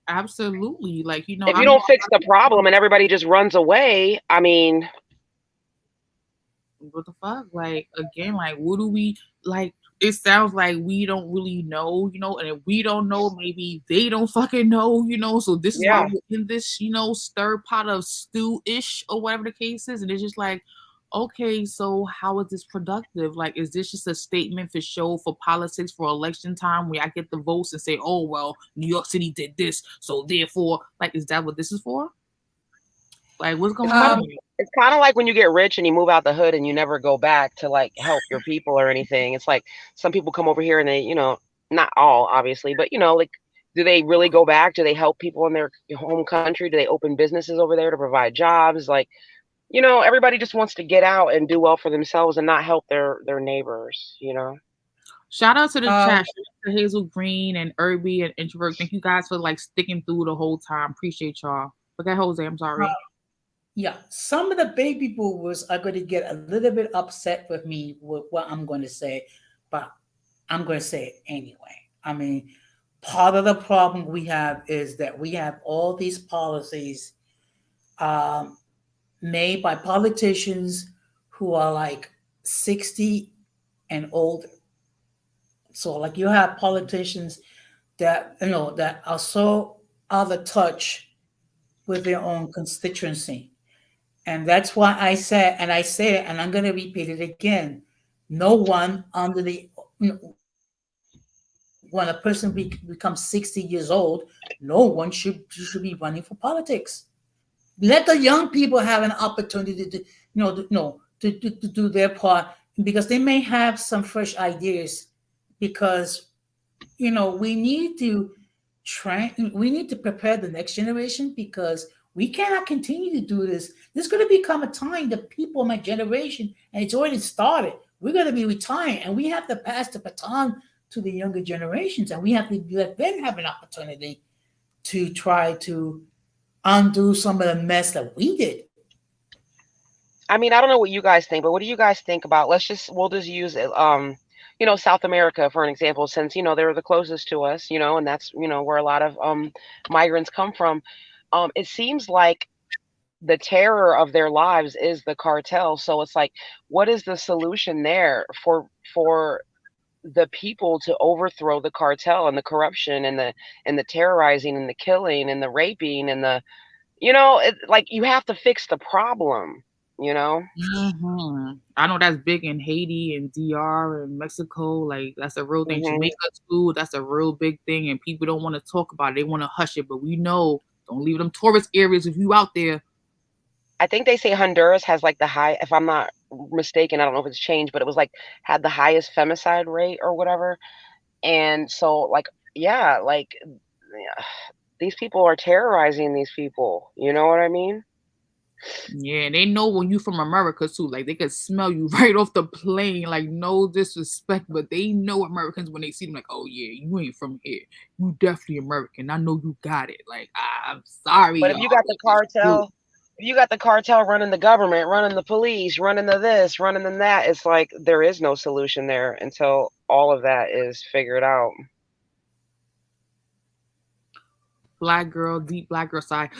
Absolutely. Like, if you don't fix the problem and everybody just runs away, I mean, what the fuck? Like, again, like, what do we, like, it sounds like we don't really know, and if we don't know, maybe they don't fucking know, so this is why we're in this, stir pot of stew-ish or whatever the case is. And it's just like, okay, so how is this productive? Like, is this just a statement for show, for politics, for election time, where I get the votes and say, oh, well, New York City did this, so therefore, like, is that what this is for? Like, what's going on? It's kind of like when you get rich and you move out the hood and you never go back to like help your people or anything. It's like some people come over here and they, not all obviously, but like, do they really go back? Do they help people in their home country? Do they open businesses over there to provide jobs? Like, everybody just wants to get out and do well for themselves and not help their neighbors, Shout out to the Um, chat. Shout out to Hazel Green and Irby and Introvert. Thank you guys for like sticking through the whole time. Appreciate y'all. Okay, Jose, I'm sorry. yeah, some of the baby boomers are going to get a little bit upset with me with what I'm going to say, but I'm going to say it anyway. I mean, part of the problem we have is that we have all these policies um, made by politicians who are like 60 and older. So, like, you have politicians that that are so out of touch with their own constituency. And that's why I said, and I say it, and I'm going to repeat it again. No one under the, when a person becomes 60 years old, no one should be running for politics. Let the young people have an opportunity to, to do their part, because they may have some fresh ideas. Because we need to we need to prepare the next generation, because we cannot continue to do this. There's going to become a time that people in my generation, and it's already started, we're going to be retiring, and we have to pass the baton to the younger generations, and we have to let them have an opportunity to try to undo some of the mess that we did. I mean, I don't know what you guys think, but what do you guys think about? We'll just use South America for an example, since they're the closest to us, and that's where a lot of migrants come from. It seems like the terror of their lives is the cartel. So it's like, what is the solution there for the people to overthrow the cartel and the corruption and the terrorizing and the killing and the raping and the like, you have to fix the problem. Mhm. I know that's big in Haiti and DR and Mexico. Like, that's a real thing. Mhm. Jamaica too. That's a real big thing, and people don't want to talk about it. They want to hush it, but we know, don't leave them tourist areas if you out there. I think they say Honduras has like the high, if I'm not mistaken, I don't know if it's changed, but it was like had the highest femicide rate or whatever. And so, like, yeah, like, yeah, these people are terrorizing these people. You know what I mean? Yeah, and they know when you from America too. Like, they could smell you right off the plane. Like, no disrespect, but they know Americans when they see them. Like, oh yeah, you ain't from here. You definitely American. I know you got it. Like, I'm sorry, But if y'all. you got the cartel, if you got the cartel running the government, running the police, running the this, running the that, it's like there is no solution there until all of that is figured out. Black girl, deep black girl sigh.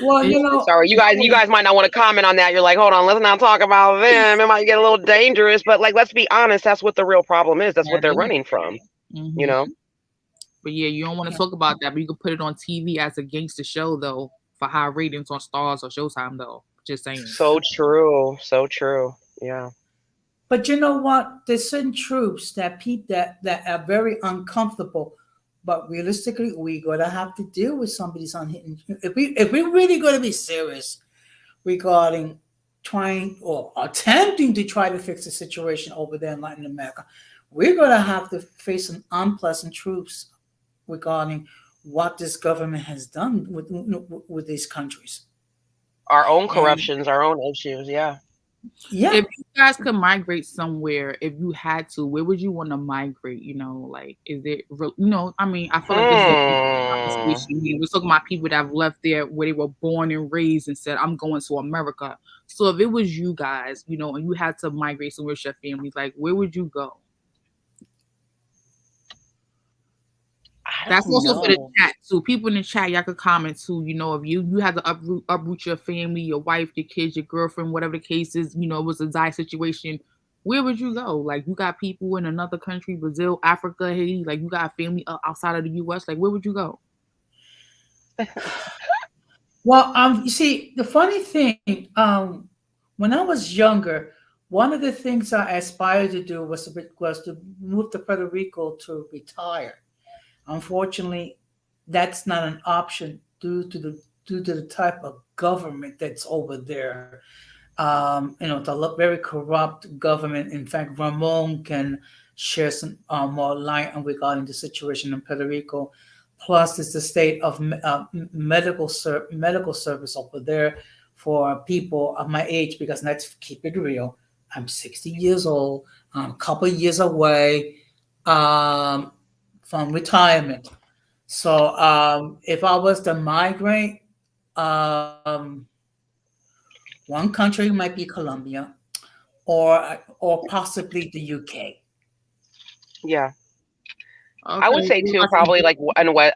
Well, Sorry, you guys might not want to comment on that. You're like, hold on, let's not talk about them. It might get a little dangerous, but like, let's be honest, that's what the real problem is. That's what they're running from. But yeah, you don't want to talk about that, but you can put it on TV as a gangster show though, for high ratings on Stars or Showtime though. Just saying. So true. So true. Yeah. But you know what? There's certain truths that that are very uncomfortable. But realistically, we're gonna have to deal with some of these unhidden. If we're really gonna be serious regarding trying or attempting to try to fix the situation over there in Latin America, we're gonna have to face some unpleasant truths regarding what this government has done with these countries. Our own corruptions, our own issues. Yeah. Yeah. If you guys could migrate somewhere, if you had to, where would you want to migrate? Like, is it real? I mean, I feel like this is a conversation. We're talking about people that have left there where they were born and raised and said, I'm going to America. So if it was you guys, and you had to migrate somewhere with your family, like, where would you go? That's also for the chat too. People in the chat, y'all could comment too. If you had to uproot your family, your wife, your kids, your girlfriend, whatever the case is, it was a dire situation. Where would you go? Like, you got people in another country, Brazil, Africa, Haiti. Like, you got family outside of the U.S. Like, where would you go? Well, you see, the funny thing, when I was younger, one of the things I aspired to do was to move to Puerto Rico to retire. Unfortunately, that's not an option due to the type of government that's over there. It's a very corrupt government. In fact, Ramon can share some more light on regarding the situation in Puerto Rico. Plus, it's the state of medical service over there for people of my age, because let's keep it real. I'm 60 years old. I'm a couple of years away um, from retirement. So if I was to migrate, um, one country might be Colombia, or possibly the UK. Yeah. I would Okay. say too, probably like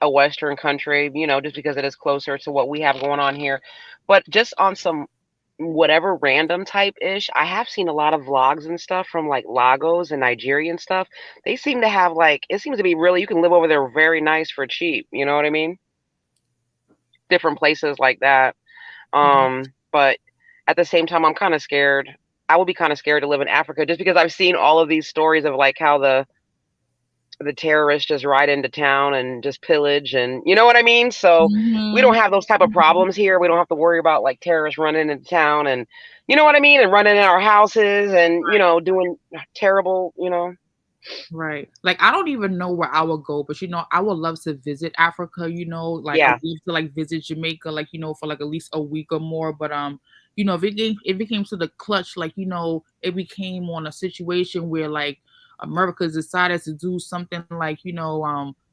a Western country, just because it is closer to what we have going on here. But just on some whatever random type ish, I have seen a lot of vlogs and stuff from like Lagos and Nigerian stuff. They seem to have like, it seems to be really, you can live over there very nice for cheap. You know what I mean? Different places like that. Mhm. But at the same time, I'm kind of scared. I would be kind of scared to live in Africa just because I've seen all of these stories of like how the terrorists just ride into town and just pillage, and you know what I mean? So we Mm-hmm. don't have those type of problems here. We don't have to worry about like terrorists running into town, and you know what I mean, and running in our houses and doing terrible, Right. Like I don't even know where I would go, but I would love to visit Africa, like I yeah. would love to like visit Jamaica, like, for like at least a week or more. But if it came to the clutch, like, it became on a situation where like America's decided to do something like,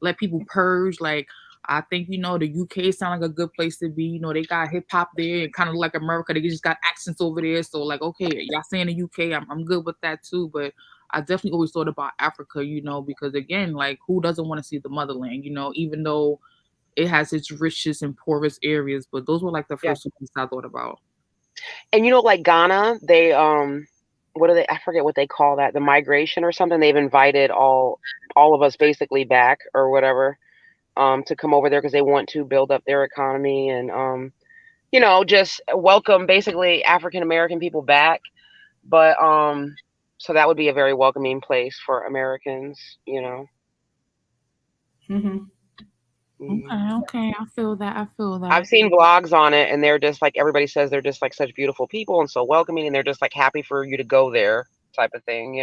let people purge, like I think, the UK sound like a good place to be. They got hip hop there and kind of like America, they just got accents over there. So like, okay, y'all saying the UK, I'm good with that too. But I definitely always thought about Africa, because again, like who doesn't want to see the motherland, even though it has its richest and poorest areas, but those were like the Yeah. first two things I thought about. And like Ghana, they what do they, I forget what they call that, the migration or something. They've invited all of us basically back or whatever, to come over there because they want to build up their economy and just welcome basically African American people back. But so that would be a very welcoming place for Americans, Mhm. Mhm. Okay, I feel that. I feel I've that. seen vlogs on it, and they're just like, everybody says they're just like such beautiful people and so welcoming, and they're just like happy for you to go there, type of thing.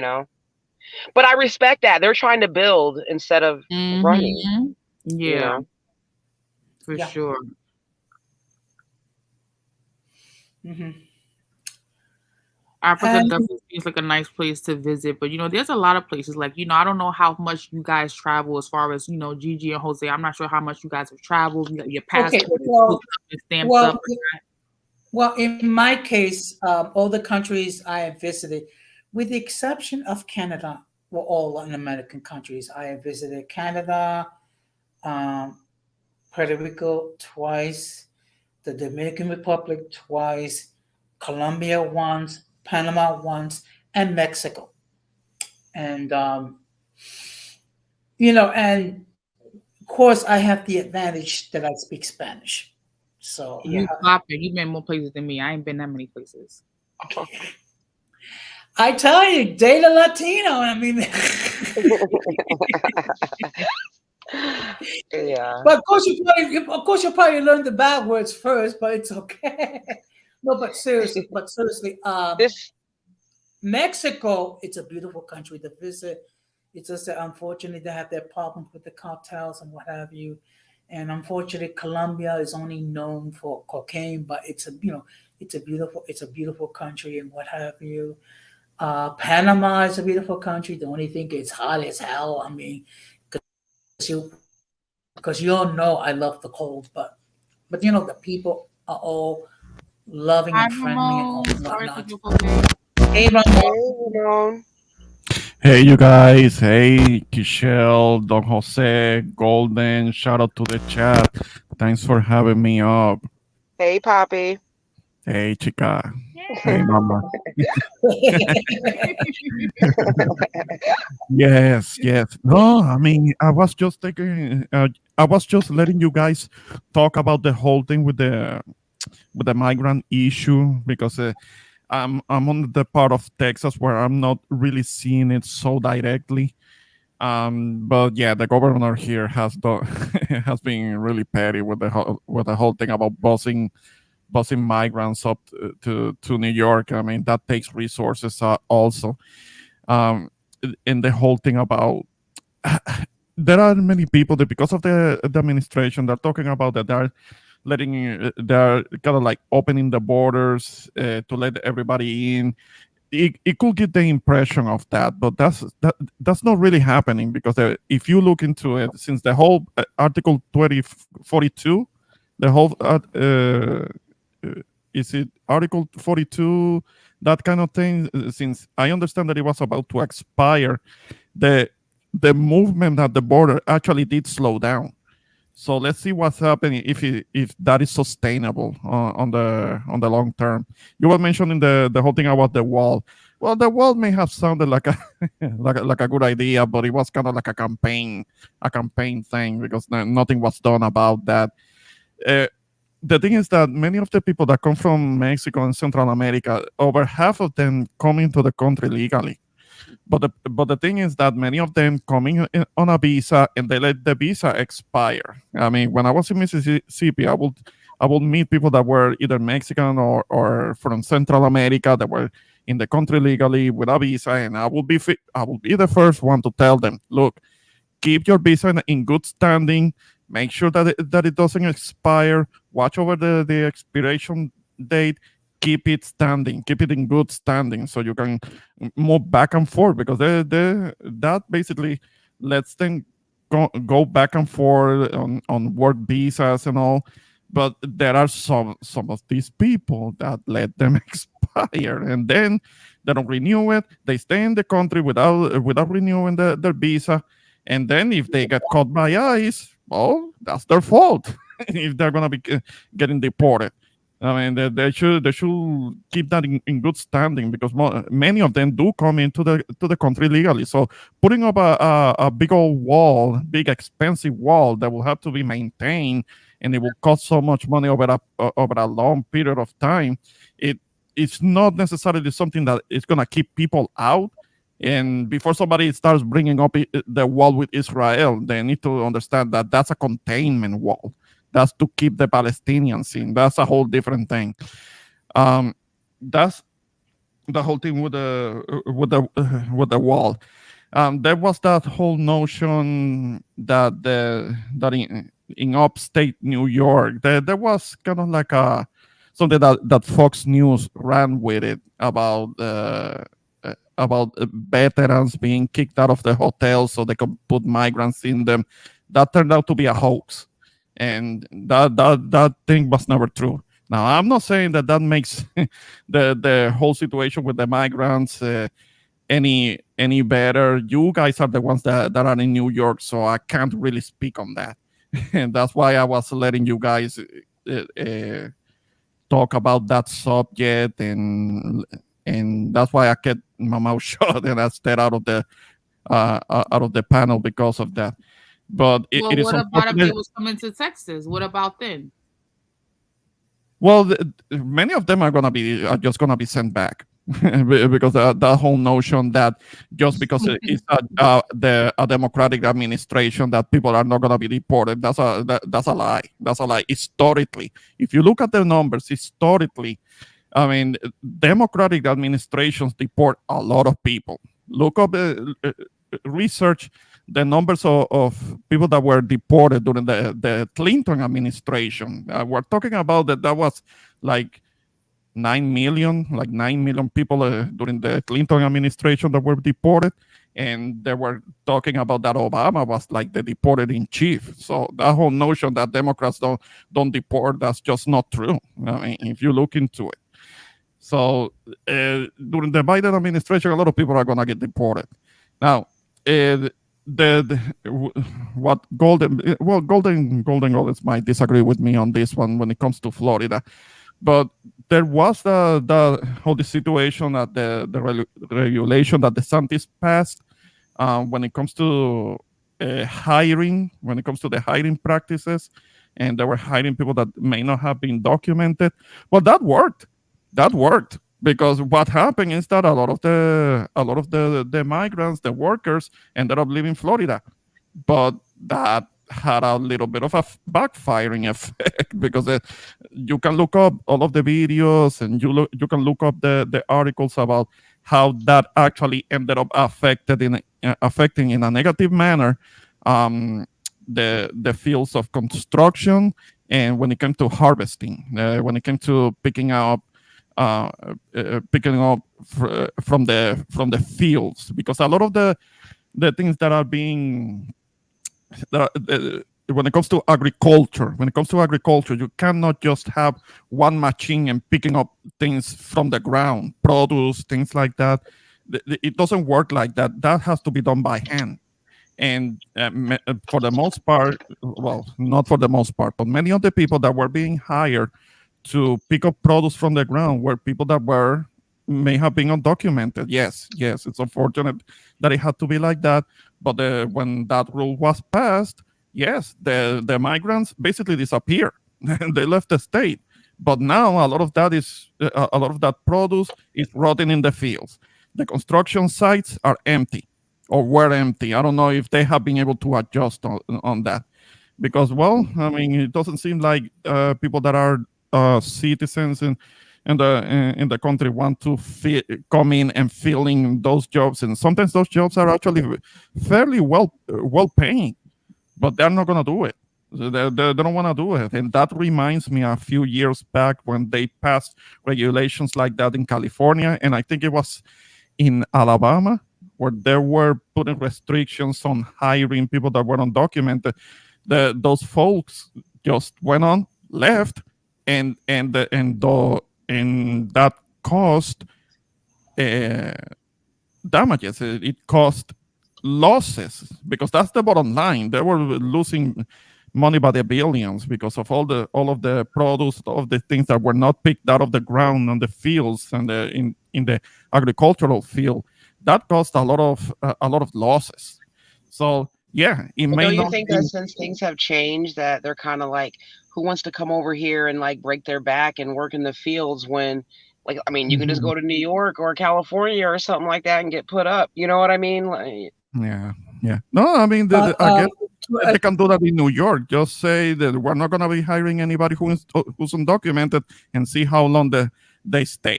But I respect that they're trying to build instead of running, Mm-hmm. you Yeah, know. for Yeah. sure. Mhm. Africa And definitely seems like a nice place to visit, but there's a lot of places like I don't know how much you guys travel as far as Gigi and Jose. I'm not sure how much you guys have traveled. You got your okay, passport is well, hooked up and stamped up. well, well, in my case, all the countries I have visited, with the exception of Canada, well, all Latin American countries, I have visited Canada, um, Puerto Rico twice, the Dominican Republic twice, Colombia once, Panama once, and Mexico. And and of course, I have the advantage that I speak Spanish. So yeah, You popping. You've been more places than me. I ain't been that many places. I tell you, date a Latino. I mean, Yeah. but of course, you probably learn the bad words first, but it's okay. No, but seriously, This Mexico, it's a beautiful country to visit. It's just that unfortunately they have their problems with the cartels and what have you. And unfortunately, Colombia is only known for cocaine, but it's a beautiful country and what have you. Panama is a beautiful country. The only thing is hot as hell. I mean, because you because you all know I love the cold, but the people are all loving Hi, and friendly and Ramon. Sorry to whatnot. go there. Hey, Ramon. hey, Hey, you guys. Hey, Kishel, Don Jose, Golden. Shout out to the chat. Thanks for having me up. hey, Poppy. Hey, chica. Hey, mama. Yes, yes. No, I mean, I was just taking, I was just letting you guys talk about the whole thing with the migrant issue because I'm on the part of Texas where I'm not really seeing it so directly. But yeah, the governor here has been really petty with the whole thing about busing migrants up to New York. I mean, that takes resources also. Um, and the whole thing about there are many people that because of the administration, they're talking about that they're kind of like opening the borders to let everybody in. it could get the impression of that, but that's not really happening because if you look into it, since the whole Article 2042, the whole is it Article 42, that kind of thing. Since I understand that it was about to expire, the the movement at the border actually did slow down. So let's see what's happening if that is sustainable on the long term. You were mentioning the whole thing about the wall. Well, the wall may have sounded like a like a good idea, but it was kind of like a campaign thing because nothing was done about that. Uh, the thing is that many of the people that come from Mexico and Central America, over half of them come into the country legally. But the thing is that many of them coming on a visa and they let the visa expire. I mean, when I was in Mississippi, I would meet people that were either Mexican or from Central America that were in the country legally with a visa, and I will be the first one to tell them, look, keep your visa in good standing. Make sure that it doesn't expire. Watch over the expiration date. Keep it standing. Keep it in good standing so you can move back and forth because that basically lets them go back and forth on work visas and all. But there are some of these people that let them expire and then they don't renew it. They stay in the country without renewing their visa. And then if they get caught by ICE, well, that's their fault if they're gonna be getting deported. I mean, they should keep that in good standing because many of them do come into the country legally. So putting up a big old wall, big expensive wall that will have to be maintained, and it will cost so much money over a long period of time. It's not necessarily something that is gonna keep people out. And before somebody starts bringing up the wall with Israel, they need to understand that that's a containment wall. That's to keep the Palestinians in. That's a whole different thing. That's the whole thing with the wall. There was that whole notion that in upstate New York, there was kind of like something that Fox News ran with it about veterans being kicked out of the hotels so they could put migrants in them. That turned out to be a hoax, and that thing was never true. Now, I'm not saying that makes the whole situation with the migrants any better. You guys are the ones that are in New York, so I can't really speak on that. And that's why I was letting you guys talk about that subject, and that's why I kept my mouth shut and I stayed out of the panel because of that. But it is what about if they was coming to Texas? What about then? Well, many of them are just gonna be sent back because that whole notion that just because it's a democratic administration that people are not gonna be deported, that's a lie. That's a lie. Historically, if you look at the numbers historically, I mean, democratic administrations deport a lot of people. Look up research the numbers of people that were deported during the Clinton administration. We're talking about that was like 9 million people during the Clinton administration that were deported. And they were talking about that Obama was like the deported in chief. So that whole notion that Democrats don't deport, that's just not true. I mean, if you look into it. So during the Biden administration, a lot of people are going to get deported. Now, what Golden Goldens might disagree with me on this one when it comes to Florida, but there was the whole situation that the regulation that DeSantis passed when it comes to hiring, when it comes to the hiring practices, and they were hiring people that may not have been documented. Well, that worked. Because what happened is that a lot of the migrants, the workers, ended up leaving Florida, but that had a little bit of a backfiring effect because you can look up all of the videos and you can look up the articles about how that actually ended up affecting in a negative manner the fields of construction, and when it came to harvesting, when it came to picking up picking up from the fields, because a lot of the things that are being when it comes to agriculture, you cannot just have one machine and picking up things from the ground, produce, things like that. It doesn't work like that. That has to be done by hand. And for the most part, well, not for the most part, but many of the people that were being hired to pick up produce from the ground were people that may have been undocumented. Yes, it's unfortunate that it had to be like that. But when that rule was passed, yes, the migrants basically disappeared. They left the state. But now a lot of that produce is rotting in the fields. The construction sites are empty, or were empty. I don't know if they have been able to adjust on that, because, well, I mean, it doesn't seem like people that are citizens in the country want to come in and fill in those jobs, and sometimes those jobs are actually fairly well paying, but they're not going to do it. They don't want to do it. And that reminds me a few years back when they passed regulations like that in California, and I think it was in Alabama, where they were putting restrictions on hiring people that were undocumented. Those folks just went on, left, and that caused damages. It caused losses, because that's the bottom line. They were losing money by the billions because of all of the produce, all of the things that were not picked out of the ground on the fields and in the agricultural field. That caused a lot of losses. So yeah, it may don't you not think be. that since things have changed, that they're kind of like, who wants to come over here and like break their back and work in the fields when, like, I mean, you can just go to New York or California or something like that and get put up. You know what I mean? Like, Yeah. No, I mean, I guess they can do that in New York. Just say that we're not going to be hiring anybody who's undocumented, and see how long they stay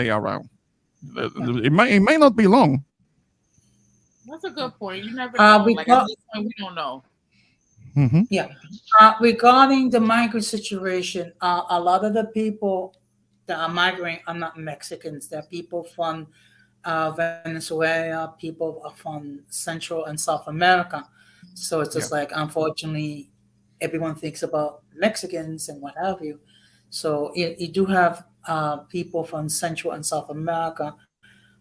around. It may not be long. That's a good point. You never know. Like at this point, we don't know. Mm-hmm. Yeah. Regarding the migrant situation, a lot of the people that are migrating are not Mexicans. They're people from Venezuela, people are from Central and South America. So it's just like, unfortunately, everyone thinks about Mexicans and what have you. So you do have people from Central and South America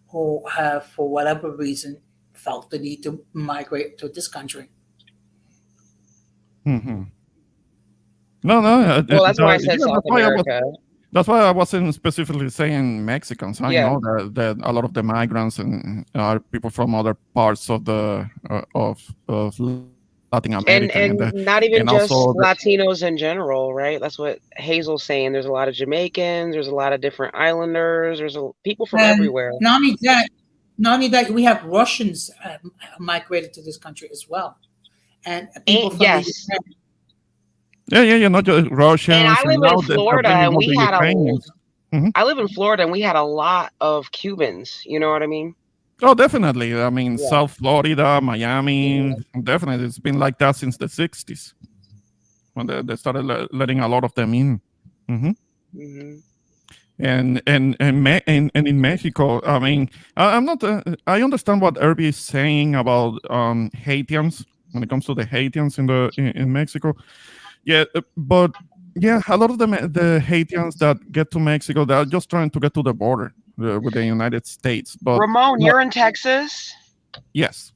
who have, for whatever reason, felt the need to migrate to this country. Mm-hmm. No. well, that's why I said South America. That's why I wasn't specifically saying Mexicans. I know that a lot of the migrants are people from other parts of of Latin America, and not even just Latinos in general, right? That's what Hazel's saying. There's a lot of Jamaicans. There's a lot of different islanders. There's people from everywhere. Not only that, we have Russians migrated to this country as well, and people from the Yeah, not just Russians. And I live in Florida, and we had I live in Florida, and we had a lot of Cubans. You know what I mean? Oh, definitely. I mean, South Florida, Miami, definitely. It's been like that since the 60s, when they started letting a lot of them in. And in Mexico, I mean, I'm not. I understand what Irby is saying about Haitians when it comes to the Haitians in Mexico. Yeah, but yeah, a lot of the Haitians that get to Mexico, they're just trying to get to the border with the United States. But Ramon, you're in Texas. Yes.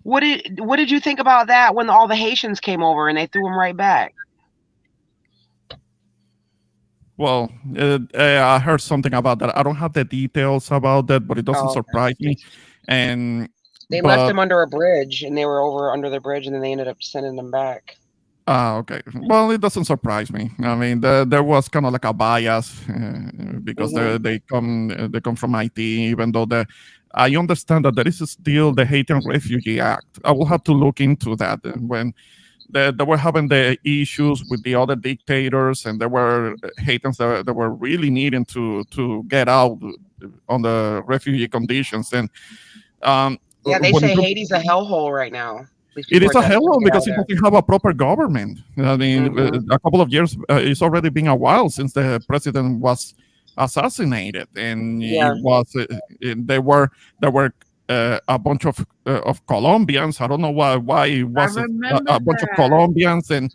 What did you think about that when all the Haitians came over and they threw them right back? Well, I heard something about that. I don't have the details about that, but it doesn't surprise me. And they left them under a bridge, and they were over under the bridge, and then they ended up sending them back. Okay. Well, it doesn't surprise me. I mean, there was kind of like a bias because they come from Haiti, even though I understand that there is still the Haitian Refugee Act. I will have to look into that. When they were having the issues with the other dictators, and there were Haitians that were really needing to get out on the refugee conditions. And they say Haiti's a hellhole right now. It is a hellhole because it doesn't have a proper government. I mean, a couple of years, it's already been a while since the president was assassinated, and Yeah. it was there were a bunch of Colombians. I don't know why it was remember a bunch of that. Colombians, and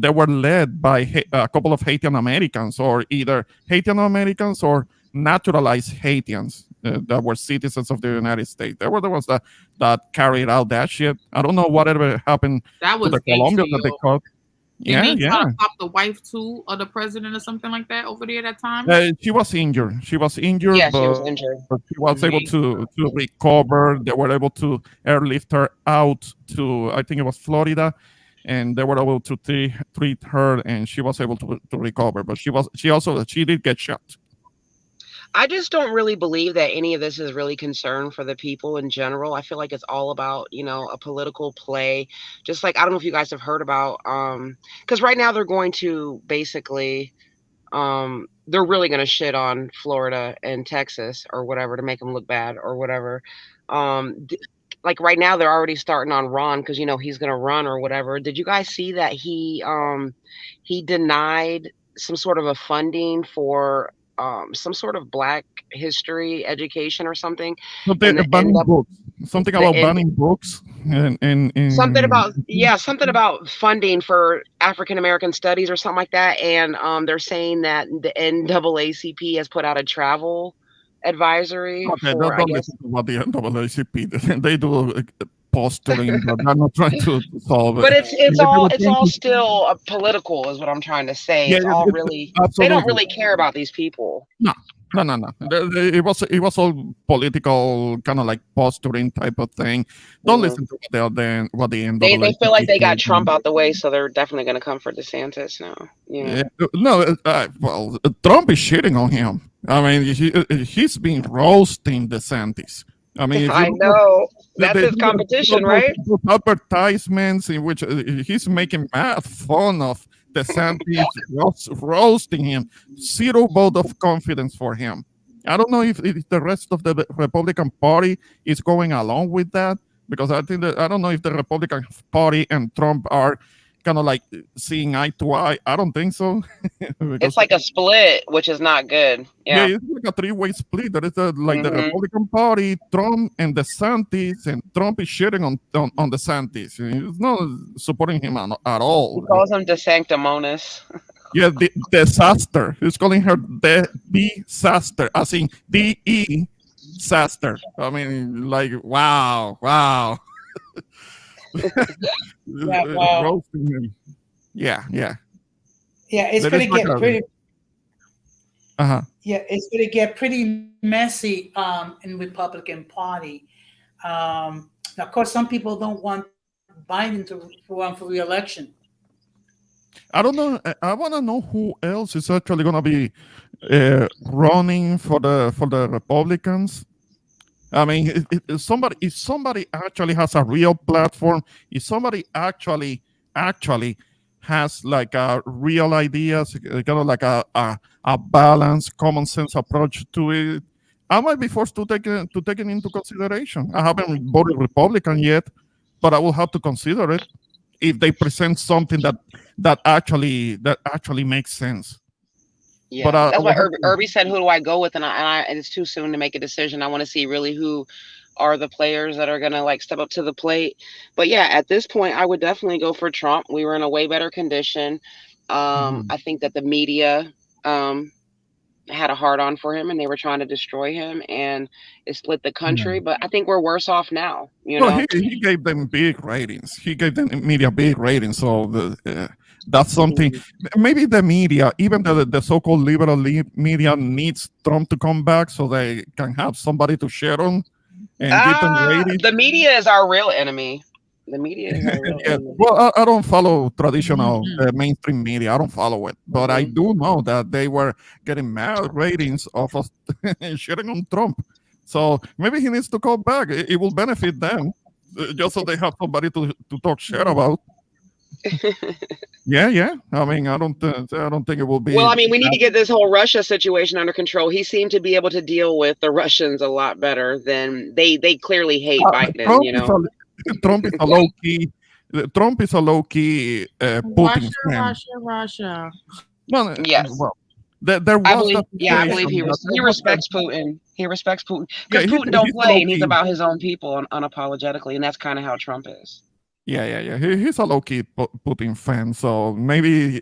they were led by a couple of Haitian Americans, or either Haitian Americans or naturalized Haitians that were citizens of the United States. They were the ones that carried out that shit. I don't know whatever happened That to was the Colombians that they HBO. caught. Didn't Yeah, they try yeah. to stop the wife too of the president or something like that over there at that time? She was injured. She was injured, Yeah, she was but injured. she was able to recover. They were able to airlift her out to, I think it was Florida, and they were able to treat her, and she was able to recover. But she did get shot. I just don't really believe that any of this is really concern for the people in general. I feel like it's all about, a political play. Just like, I don't know if you guys have heard about, because right now they're going to basically, they're really going to shit on Florida and Texas or whatever to make them look bad or whatever. Like right now they're already starting on Ron because, he's going to run or whatever. Did you guys see that he denied some sort of a funding for some sort of Black history education or something? Something banning books. Something about banning books and something about funding for African American studies or something like that. And they're saying that the NAACP has put out a travel advisory okay, for, I don't guess. listen to what the NAACP they do posturing, but they're not trying to solve it. But it's all still political, is what I'm trying to say. Yeah, it's all really, they don't really care about these people. No. It was all political, kind of like posturing type of thing. Don't listen to what the end. They feel like they got Trump out the way, so they're definitely going to come for DeSantis now. Yeah. No, well, Trump is shitting on him. I mean, he's been roasting DeSantis. I mean, I know that's his competition, right? Those advertisements in which he's making mad fun of DeSantis, roasting him. Zero vote of confidence for him. I don't know if the rest of the Republican Party is going along with that, because I don't know if the Republican Party and Trump are kind of like seeing eye to eye. I don't think so. It's like a split, which is not good. Yeah, it's like a three-way split. There is the Republican Party, Trump, and DeSantis, and Trump is shitting on DeSantis. He's not supporting him at all. He calls him DeSanctimonious. Yeah, the disaster. He's calling her the disaster, as in disaster. I mean, like, wow. Yeah, wow. Roasting him. Yeah. It's gonna get pretty. Yeah, it's gonna get pretty messy in Republican Party. Of course, some people don't want Biden to run for re-election. I don't know. I want to know who else is actually going to be running for the Republicans. I mean, if somebody actually has a real platform, if somebody actually has like a real ideas, kind of like a balanced, common sense approach to it, I might be forced to take it into consideration. I haven't voted Republican yet, but I will have to consider it if they present something that actually makes sense. Yeah, but that's why Irby said, "Who do I go with?" And it's too soon to make a decision. I want to see really who are the players that are gonna like step up to the plate. But yeah, at this point, I would definitely go for Trump. We were in a way better condition. I think that the media had a hard on for him, and they were trying to destroy him, and it split the country. But I think we're worse off now. He gave them big ratings. He gave them media big ratings. So that's something. Maybe the media, even the so-called liberal media, needs Trump to come back so they can have somebody to share on and give them ratings. The media is our real enemy. The media is our real enemy. Well, I don't follow traditional mainstream media. I don't follow it, but I do know that they were getting mad ratings of us sharing on Trump. So maybe he needs to come back. It will benefit them, just so they have somebody to talk shit about. Yeah. I mean, I don't think it will be. Well, I mean, we need to get this whole Russia situation under control. He seemed to be able to deal with the Russians a lot better than they clearly hate Biden. Trump is a low key. Trump is a low key Putin fan. Russia. Well, yes. Well, there I was believe, that yeah, I believe situation. he respects Putin. He respects Putin Yeah, because Putin don't he's play, low and he's key. about his own people unapologetically, and that's kind of how Trump is. Yeah. He's a low key Putin fan, so maybe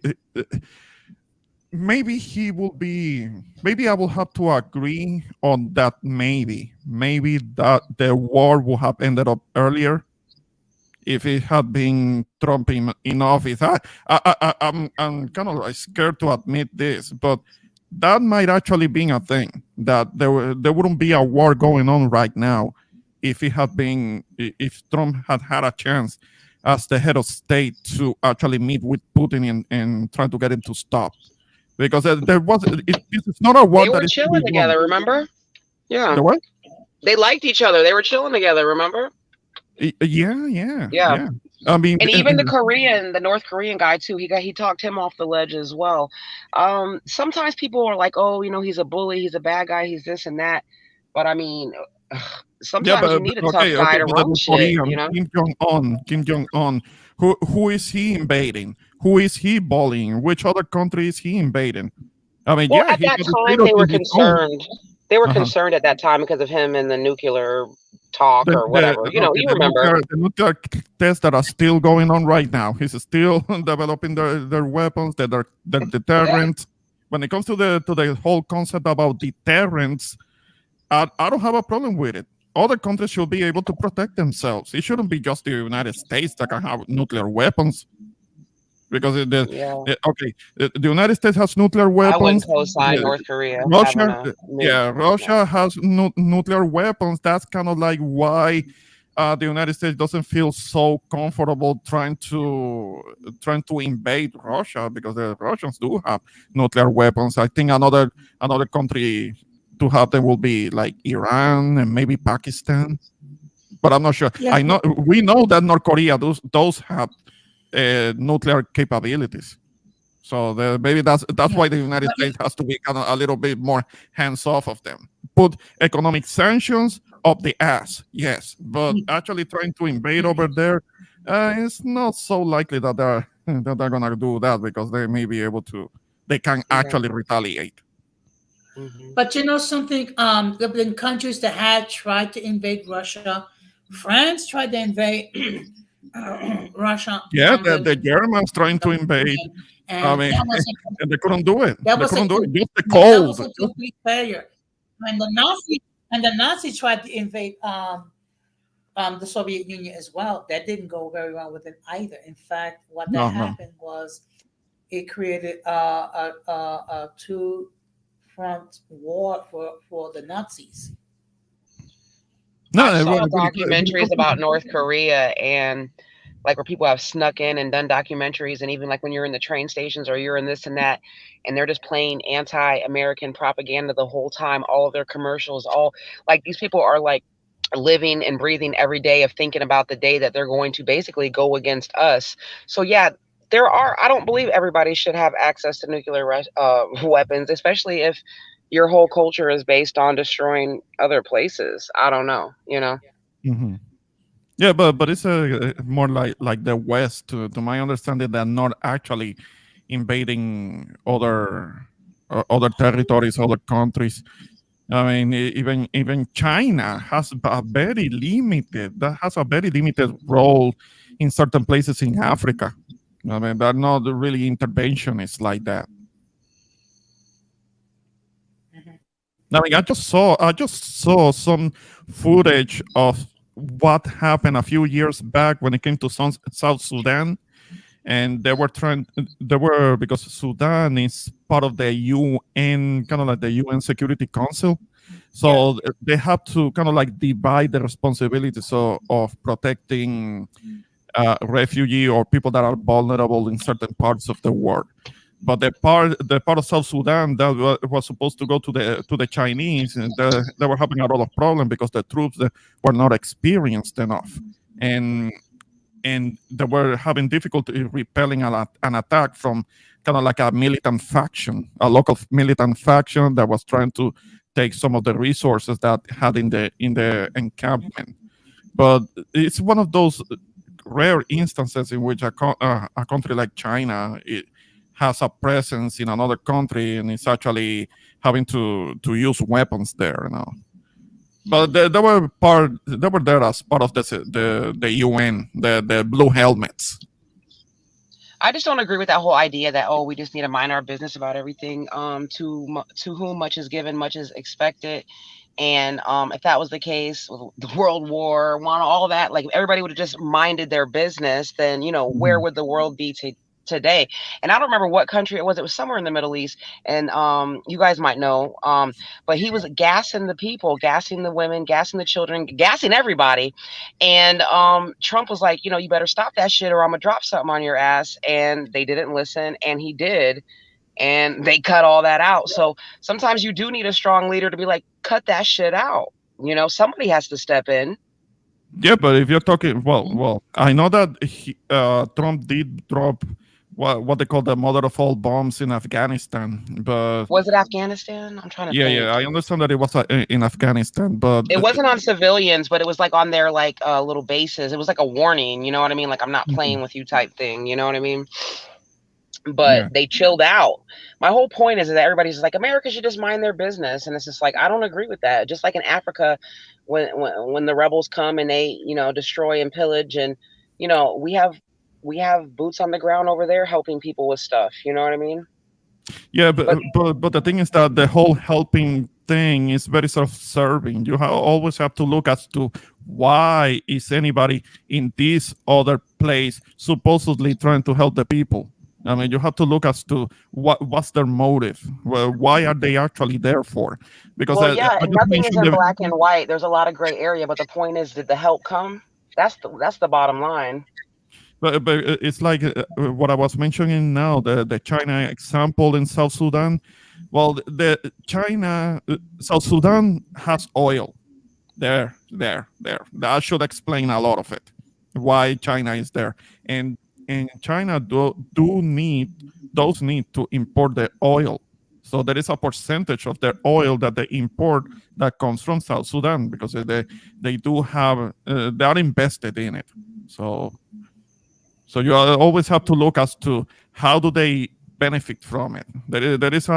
he will be. Maybe I will have to agree on that. Maybe that the war would have ended up earlier if it had been Trump in office. I'm kind of like scared to admit this, but that might actually be a thing, that there wouldn't be a war going on right now if if Trump had had a chance as the head of state to actually meet with Putin and try to get him to stop, because this is not a war They that were is to chilling be won. together, remember? Yeah, The what? they liked each other. They were chilling together, remember? Yeah. I mean, And even the North Korean guy too. He talked him off the ledge as well. Sometimes people are like, oh, he's a bully, he's a bad guy, he's this and that. But I mean, yeah, sometimes you need a tough okay, guy to but the run North shit. Korean Kim Jong Un, who is he invading? Who is he bullying? Which other country is he invading? I mean, Well, yeah, at he that has a time, potato they in were his own. concerned. They were Uh-huh. concerned at that time because of him and the nuclear talk or whatever. Okay, You remember. the nuclear tests that are still going on right now. He's still developing their weapons, their deterrent. When it comes to the whole concept about deterrence, I don't have a problem with it. Other countries should be able to protect themselves. It shouldn't be just the United States that can have nuclear weapons. Because the United States has nuclear I wouldn't weapons. co-sign North Korea having Russia, a nuke. Russia has nuclear weapons. That's kind of like why the United States doesn't feel so comfortable trying to invade Russia, because the Russians do have nuclear weapons. I think another country to have them will be like Iran and maybe Pakistan, but I'm not sure. Yeah. We know that North Korea does have nuclear capabilities. So maybe that's why the United States has to be kind of a little bit more hands off of them. Put economic sanctions up the ass, yes, but actually trying to invade over there, it's not so likely that they're gonna do that, because they may be able to. They can actually retaliate. But you know something? There have been countries that had tried to invade Russia. France tried to invade Russia. Yeah, the Germans trying to invade. And I mean, that was and they couldn't do it. that They was couldn't do it. Just the that was cold. a complete failure. And the Nazi tried to invade the Soviet Union as well. That didn't go very well with it either. In fact, what No. happened was it created a two-front war for the Nazis. No, I saw documentaries about North Korea, and like where people have snuck in and done documentaries, and even like when you're in the train stations or you're in this and that, and they're just playing anti-American propaganda the whole time. All of their commercials, all like these people are like living and breathing every day of thinking about the day that they're going to basically go against us. So yeah, I don't believe everybody should have access to nuclear weapons, especially if your whole culture is based on destroying other places. I don't know, Mm-hmm. Yeah, but it's more like the West, to my understanding, they're not actually invading other territories, other countries. I mean, even China has a very limited role in certain places in Africa. I mean, they're not really interventionists like that. I mean, I just saw some footage of what happened a few years back when it came to South Sudan, and because Sudan is part of the UN, kind of like the UN Security Council, so they have to kind of like divide the responsibilities of protecting refugee or people that are vulnerable in certain parts of the world. But the part of South Sudan that was supposed to go to the Chinese, and they were having a lot of problem because the troops were not experienced enough, and they were having difficulty repelling an attack from kind of like a local militant faction that was trying to take some of the resources that had in the encampment. But it's one of those rare instances in which a country like China has a presence in another country and is actually having to use weapons there. But they were there as part of the UN, the blue helmets. I just don't agree with that whole idea that we just need to mind our business about everything. To whom much is given, much is expected. And if that was the case with the World War One, all that, like everybody would have just minded their business, then where would the world be today? And I don't remember what country it was. It was somewhere in the Middle East, and you guys might know. But he was gassing the people, gassing the women, gassing the children, gassing everybody. And Trump was like, you better stop that shit, or I'm gonna drop something on your ass. And they didn't listen, and he did. And they cut all that out. So sometimes you do need a strong leader to be like, cut that shit out. Somebody has to step in. Yeah, but if you're talking, well, I know that Trump did drop what they call the mother of all bombs in Afghanistan, but was it Afghanistan? I'm trying to think. Yeah, I understand that it was in Afghanistan, but it wasn't on civilians, but it was like on their like little bases. It was like a warning, you know what I mean? Like, I'm not playing with you type thing, you know what I mean? But they chilled out. My whole point is that everybody's like, America should just mind their business, and it's just like, I don't agree with that. Just like in Africa, when the rebels come and they destroy and pillage, and we have boots on the ground over there helping people with stuff. You know what I mean? Yeah, but the thing is that the whole helping thing is very self-serving. You always have to look as to why is anybody in this other place supposedly trying to help the people. I mean, you have to look as to what's their motive. Well, why are they actually there for? Because nothing is in black and white. There's a lot of gray area, but the point is, did the help come? That's the bottom line. But it's like what I was mentioning now, the China example in South Sudan. Well, South Sudan has oil. There. That should explain a lot of it. Why China is there, and China does need to import the oil. So there is a percentage of their oil that they import that comes from South Sudan, because they do have they are invested in it. So you always have to look as to how do they benefit from it. There is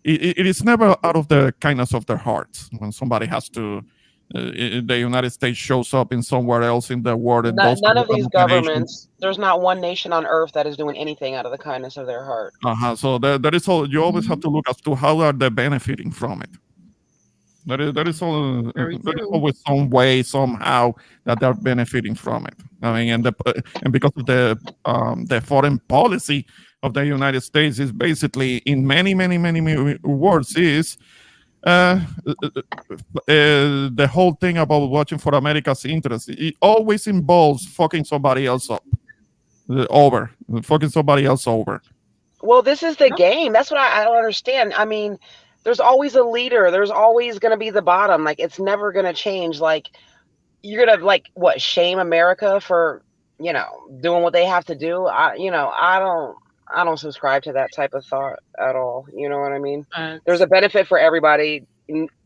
it is never out of the kindness of their hearts when somebody has to. The United States shows up in somewhere else in the world. And none of these governments, there's not one nation on earth that is doing anything out of the kindness of their heart. So there is all. You always have to look as to how are they benefiting from it. There is always some way, somehow, that they're benefiting from it. I mean, and because of the foreign policy of the United States is basically, in many words, is the whole thing about watching for America's interest. It always involves fucking somebody else up fucking somebody else over. Well, this is the game. That's what I don't understand. I mean, there's always a leader. There's always going to be the bottom. Like, it's never going to change. Like, you're going to shame America for doing what they have to do. I don't subscribe to that type of thought at all. You know what I mean? There's a benefit for everybody.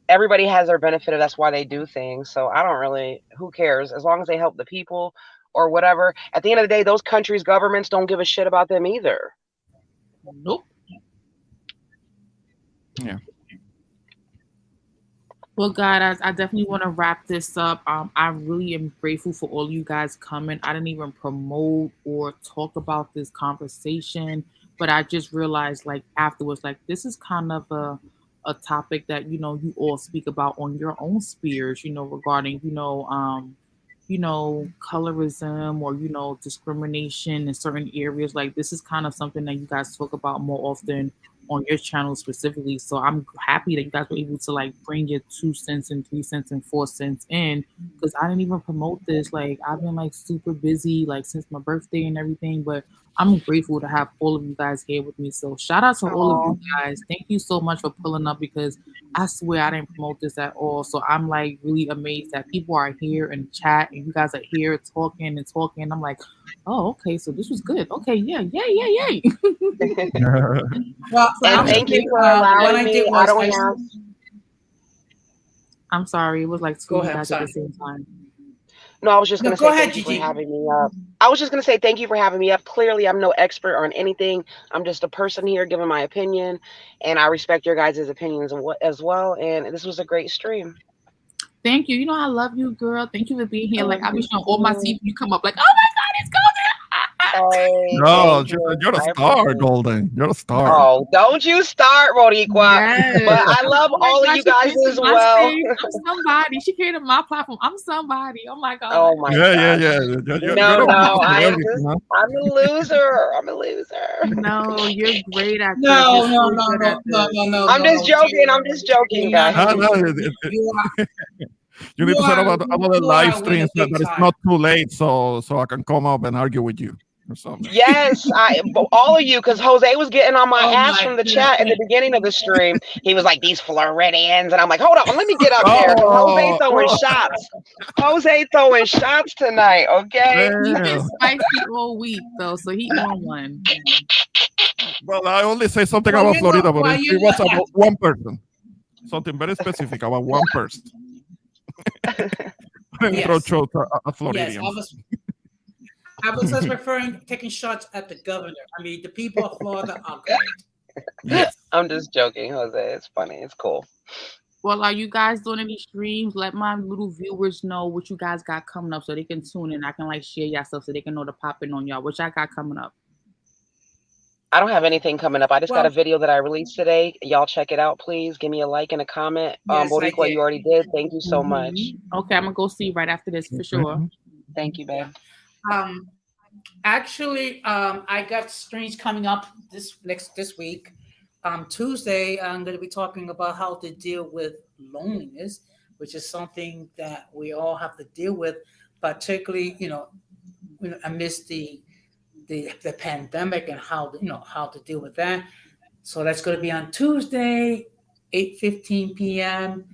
Everybody has their benefit. That's why they do things. So I don't really, who cares? As long as they help the people or whatever. At the end of the day, those countries' governments don't give a shit about them either. Nope. Yeah. Well, guys, I definitely want to wrap this up. I really am grateful for all you guys coming. I didn't even promote or talk about this conversation, but I just realized, afterwards, this is kind of a topic that you all speak about on your own spheres, regarding colorism or discrimination in certain areas. This is kind of something that you guys talk about more often on your channel specifically. So I'm happy that you guys were able to bring your 2 cents and 3 cents and 4 cents in, because I didn't even promote this. I've been super busy since my birthday and everything, but I'm grateful to have all of you guys here with me. So shout out to all of you guys. Thank you so much for pulling up, because I swear I didn't promote this at all. So I'm really amazed that people are here in chat and you guys are here talking and talking. I'm like, oh, okay, so this was good. Okay, yay. Well, and thank you for allowing me. I'm sorry, it was 2 of you guys at the same time. No, I was just No, going to go say ahead, thank you for Gigi. having me up. I was just going to say thank you for having me up. Clearly, I'm no expert on anything. I'm just a person here giving my opinion, and I respect your guys' opinions as well. And this was a great stream. Thank you. You know I love you, girl. Thank you for being here. I Like love I'll be you showing all my too. teeth. You come up like, oh my god, it's Hey, No, thank you. you're a I star, appreciate it. Golden. You're a star. Oh, don't you start, Rodiqua. But Yes. I love Oh my all of God, you she guys came to as my well. stage. I'm somebody. She came to my platform. I'm somebody. Oh my God. Oh my Yeah, yeah, gosh. yeah. No, You're a no, master of I am everything, just, huh? I'm a loser. I'm a loser. No, you're great at this. No, You're no, so no, good no, at no, this. no, no, I'm no, just no. joking. I'm just joking, You're not guys. a Ah, no, loser. You are, you need to set up another you live are a winner stream so big that it's time. not too late, so I can come up and argue with you or something. Yes, all of you, because Jose was getting on my Oh ass my from the chat in the goodness. beginning of the stream. He was like, these Floridians. And I'm like, hold on, let me get up there because Jose Oh, throwing oh, shots. Jose throwing shots tonight, okay? He's been damn. spicy all week though, so he on one. Well, I only say something Well, about you know, Florida, but well, it you was know, about one person. Something very specific about one person. Intro yes, show to a yes. Floridian. I was just referring, taking shots at the governor. I mean, the people of Florida are great. Yes. I'm just joking, Jose. It's funny. It's cool. Well, are you guys doing any streams? Let my little viewers know what you guys got coming up so they can tune in. I can like share y'all stuff so they can know to pop in on y'all. What y'all got coming up? I don't have anything coming up. I just got a Well, video that I released today. Y'all check it out, please. Give me a like and a comment. yes, I Boricua, did. you already did. Thank you so much. Okay, I'm gonna go see right after this for sure. Thank you, babe. Um, actually, I got streams coming up this week. Tuesday, I'm going to be talking about how to deal with loneliness, which is something that we all have to deal with, particularly, amidst the pandemic and how to deal with that. So that's going to be on Tuesday, 8:15 p.m.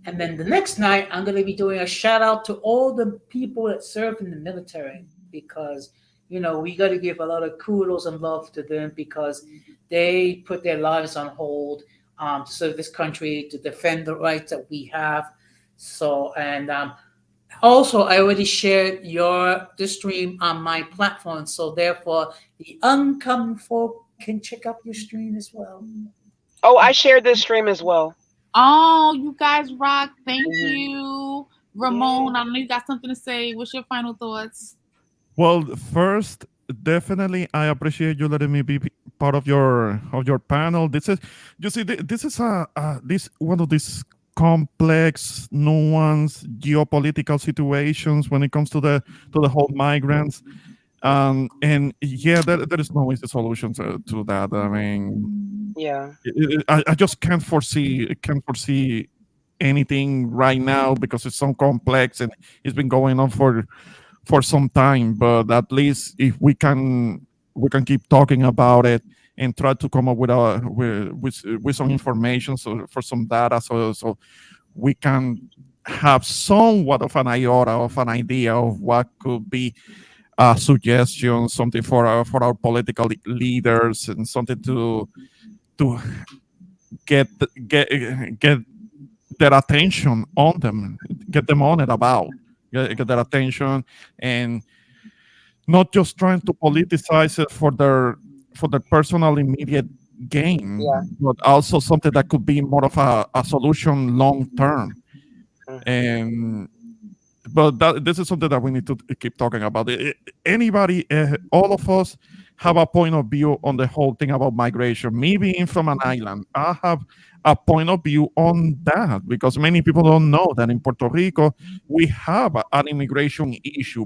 And then the next night, I'm going to be doing a shout out to all the people that serve in the military because, we got to give a lot of kudos and love to them because they put their lives on hold to serve this country, to defend the rights that we have. So, and also, I already shared the stream on my platform. So therefore, the uncommon folk can check out your stream as well. Oh, I shared this stream as well. Oh, you guys rock. Thank you. Ramon, I know you got something to say. What's your final thoughts? Well, first, definitely, I appreciate you letting me be part of your panel. This is, you see, this is this one of these complex, nuanced geopolitical situations when it comes to the whole migrants. And yeah, there is no easy solution to that. I mean, Yeah. I just can't foresee anything right now because it's so complex and it's been going on for some time. But at least if we can keep talking about it and try to come up with some information, so for some data, so we can have somewhat of an iota of an idea of what could be a suggestion, something for our political leaders, and something to get their attention on them, get them on it about, get their attention, and not just trying to politicize it for their personal immediate gain, Yeah. but also something that could be more of a solution long term. And but this is something that we need to keep talking about. Anybody, all of us have a point of view on the whole thing about migration. Me being from an island, I have a point of view on that because many people don't know that in Puerto Rico we have an immigration issue,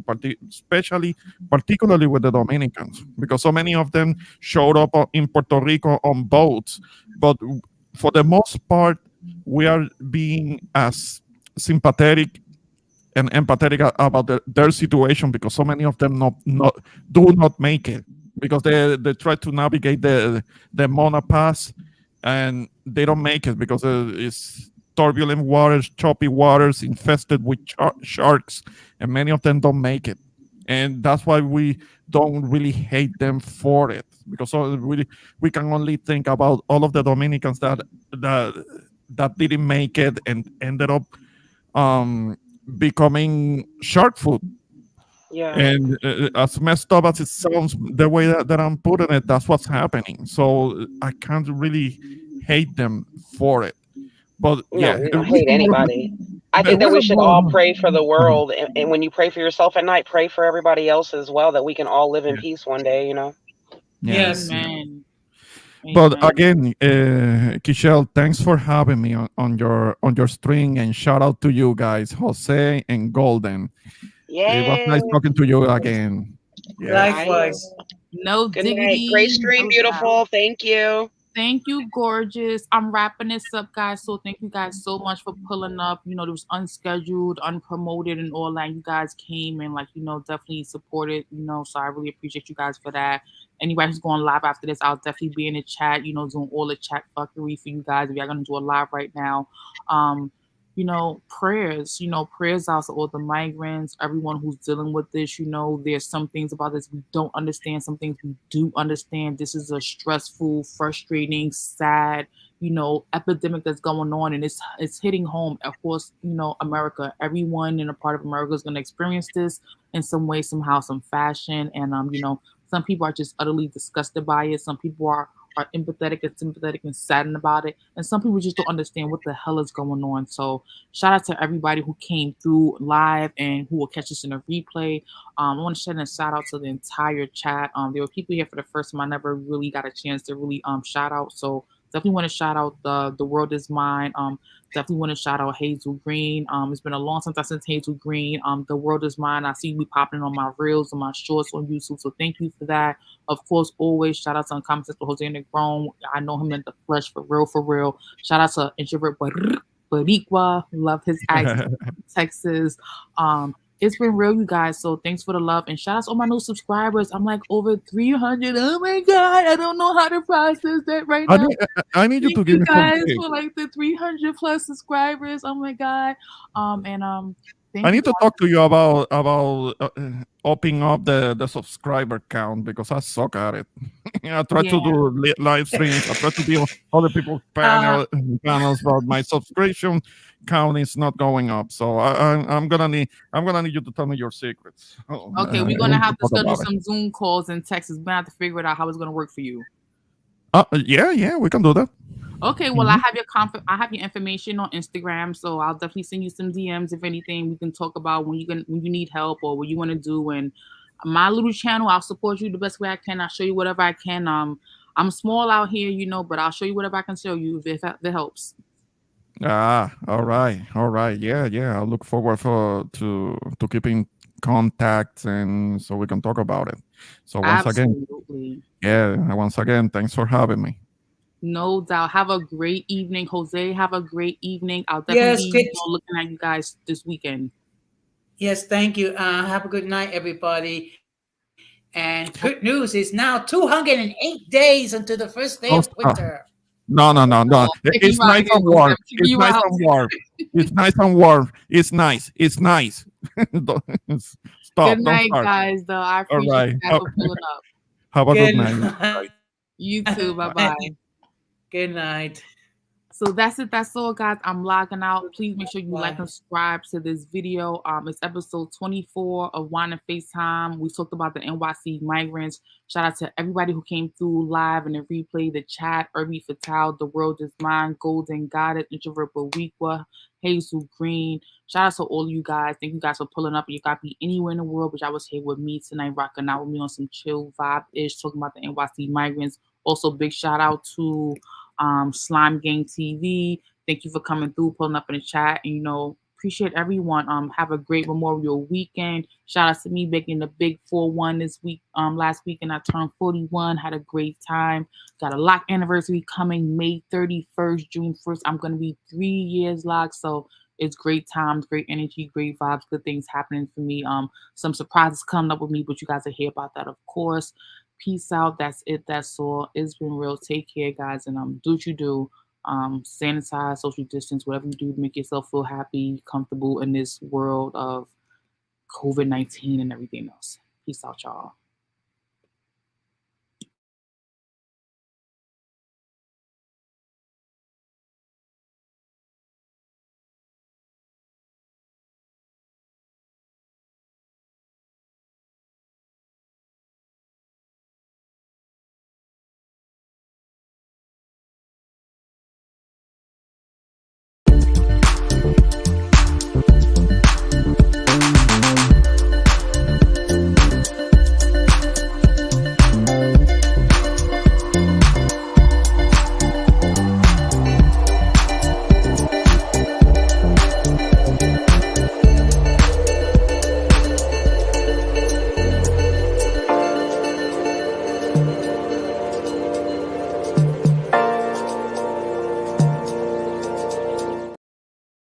particularly with the Dominicans, because so many of them showed up in Puerto Rico on boats. But for the most part, we are being as sympathetic and empathetic about their situation because so many of them do not make it because they try to navigate the Mona Pass and they don't make it because it's turbulent waters, choppy waters, infested with sharks, and many of them don't make it. And that's why we don't really hate them for it because we can only think about all of the Dominicans that didn't make it and ended up becoming shark food. Yeah. And as messed up as it sounds, the way that I'm putting it, that's what's happening. So I can't really hate them for it. But No, yeah, we don't hate anybody. I think that we we have should more. all pray for the world, and when you pray for yourself at night, pray for everybody else as well, that we can all live in Yeah, peace one day. yeah, Yes. yeah. Amen. But Amen. again, Kishel, thanks for having me on your string, and shout out to you guys, Jose and Golden. It was Yay! nice talking to you again. Yes. Bye. Likewise. No Good night. Great diggity, stream, no doubt. beautiful. Thank you. Thank you, gorgeous. I'm wrapping this up, guys. So thank you guys so much for pulling up. You know, it was unscheduled, unpromoted, and all that. You guys came and definitely supported. So I really appreciate you guys for that. Anybody who's going live after this, I'll definitely be in the chat. Doing all the chat fuckery for you guys. If you're gonna do a live right now, um, prayers. Prayers out to all the migrants, everyone who's dealing with this. There's some things about this we don't understand, some things we do understand. This is a stressful, frustrating, sad, epidemic that's going on, and it's hitting home. Of course, America. Everyone in a part of America is going to experience this in some way, somehow, some fashion, and some people are just utterly disgusted by it. Some people are empathetic and sympathetic and saddened about it. And some people just don't understand what the hell is going on. So shout out to everybody who came through live and who will catch us in a replay. I want to send a shout out to the entire chat. There were people here for the first time I never really got a chance to really shout out. So definitely want to shout out the world is mine. Definitely want to shout out Hazel Green. It's been a long time since I seen Hazel Green. The world is mine. I see you popping on my reels and my shorts on YouTube. So thank you for that. Of course, always shout out to Uncommon Sense for Jose Negron. I know him in the flesh for real, for real. Shout out to Introvert Boricua. Love his accent, Texas. It's been real, you guys. So thanks for the love, and shout out to all my new subscribers. I'm like over 300. Oh my god, I don't know how to process that right now. I need you to Thank give you me some guys tips. for like the 300 plus subscribers. Oh my god. Thank I you need to talk to you about upping up the subscriber count, because I suck at it. I try to Yeah. do live streams. I try to be on other people's panels, but my subscription count is not going up. So I'm gonna need you to tell me your secrets. Okay, we're We gonna need have to talk schedule about it. some Zoom calls in Texas. We're gonna have to figure it out how it's gonna work for you. Yeah, we can do that. Okay, well, I have your information on Instagram, so I'll definitely send you some DMs. If anything, we can talk about when you need help or what you want to do. And my little channel, I'll support you the best way I can. I'll show you whatever I can. I'm small out here, but I'll show you whatever I can show you if it helps. All right. Yeah. I look forward to keeping contact, and so we can talk about it. So Absolutely. once again, thanks for having me. No doubt. Have a great evening, Jose. Have a great evening. I'll definitely be looking at you guys this weekend. Yes, thank you. Have a good night, everybody. And good news is now 208 days until the first day of winter. No. It's nice and warm. It's nice and warm. It's nice and warm. It's nice. It's nice. Stop. Good night, don't start. guys. Though I appreciate you guys for pulling up. Have a good night. You too. Bye-bye. Good night. So that's it. That's all, guys. I'm logging out. Please make sure you like and subscribe to this video. It's episode 24 of Wine and FaceTime. We talked about the NYC migrants. Shout out to everybody who came through live and the replay, the chat, Irby Fatal, The World is Mine, Golden Goddess, Introvert Boricua, Hazel Green. Shout out to all of you guys. Thank you guys for pulling up. You got to be anywhere in the world, but y'all was here with me tonight, rocking out with me on some chill vibe-ish, talking about the NYC migrants. Also, big shout out to Slime Gang TV. Thank you for coming through, pulling up in the chat, and appreciate everyone. Have a great Memorial weekend. Shout out to me making the big 4-1 this week. Last weekend I turned 41. Had a great time. Got a lock anniversary coming May 31st, June 1st. I'm gonna be 3 years locked. So it's great times, great energy, great vibes, good things happening for me. Some surprises coming up with me, but you guys will hear about that, of course. Peace out. That's it. That's all. It's been real. Take care, guys, and do what you do. Sanitize, social distance, whatever you do to make yourself feel happy, comfortable in this world of COVID-19 and everything else. Peace out, y'all.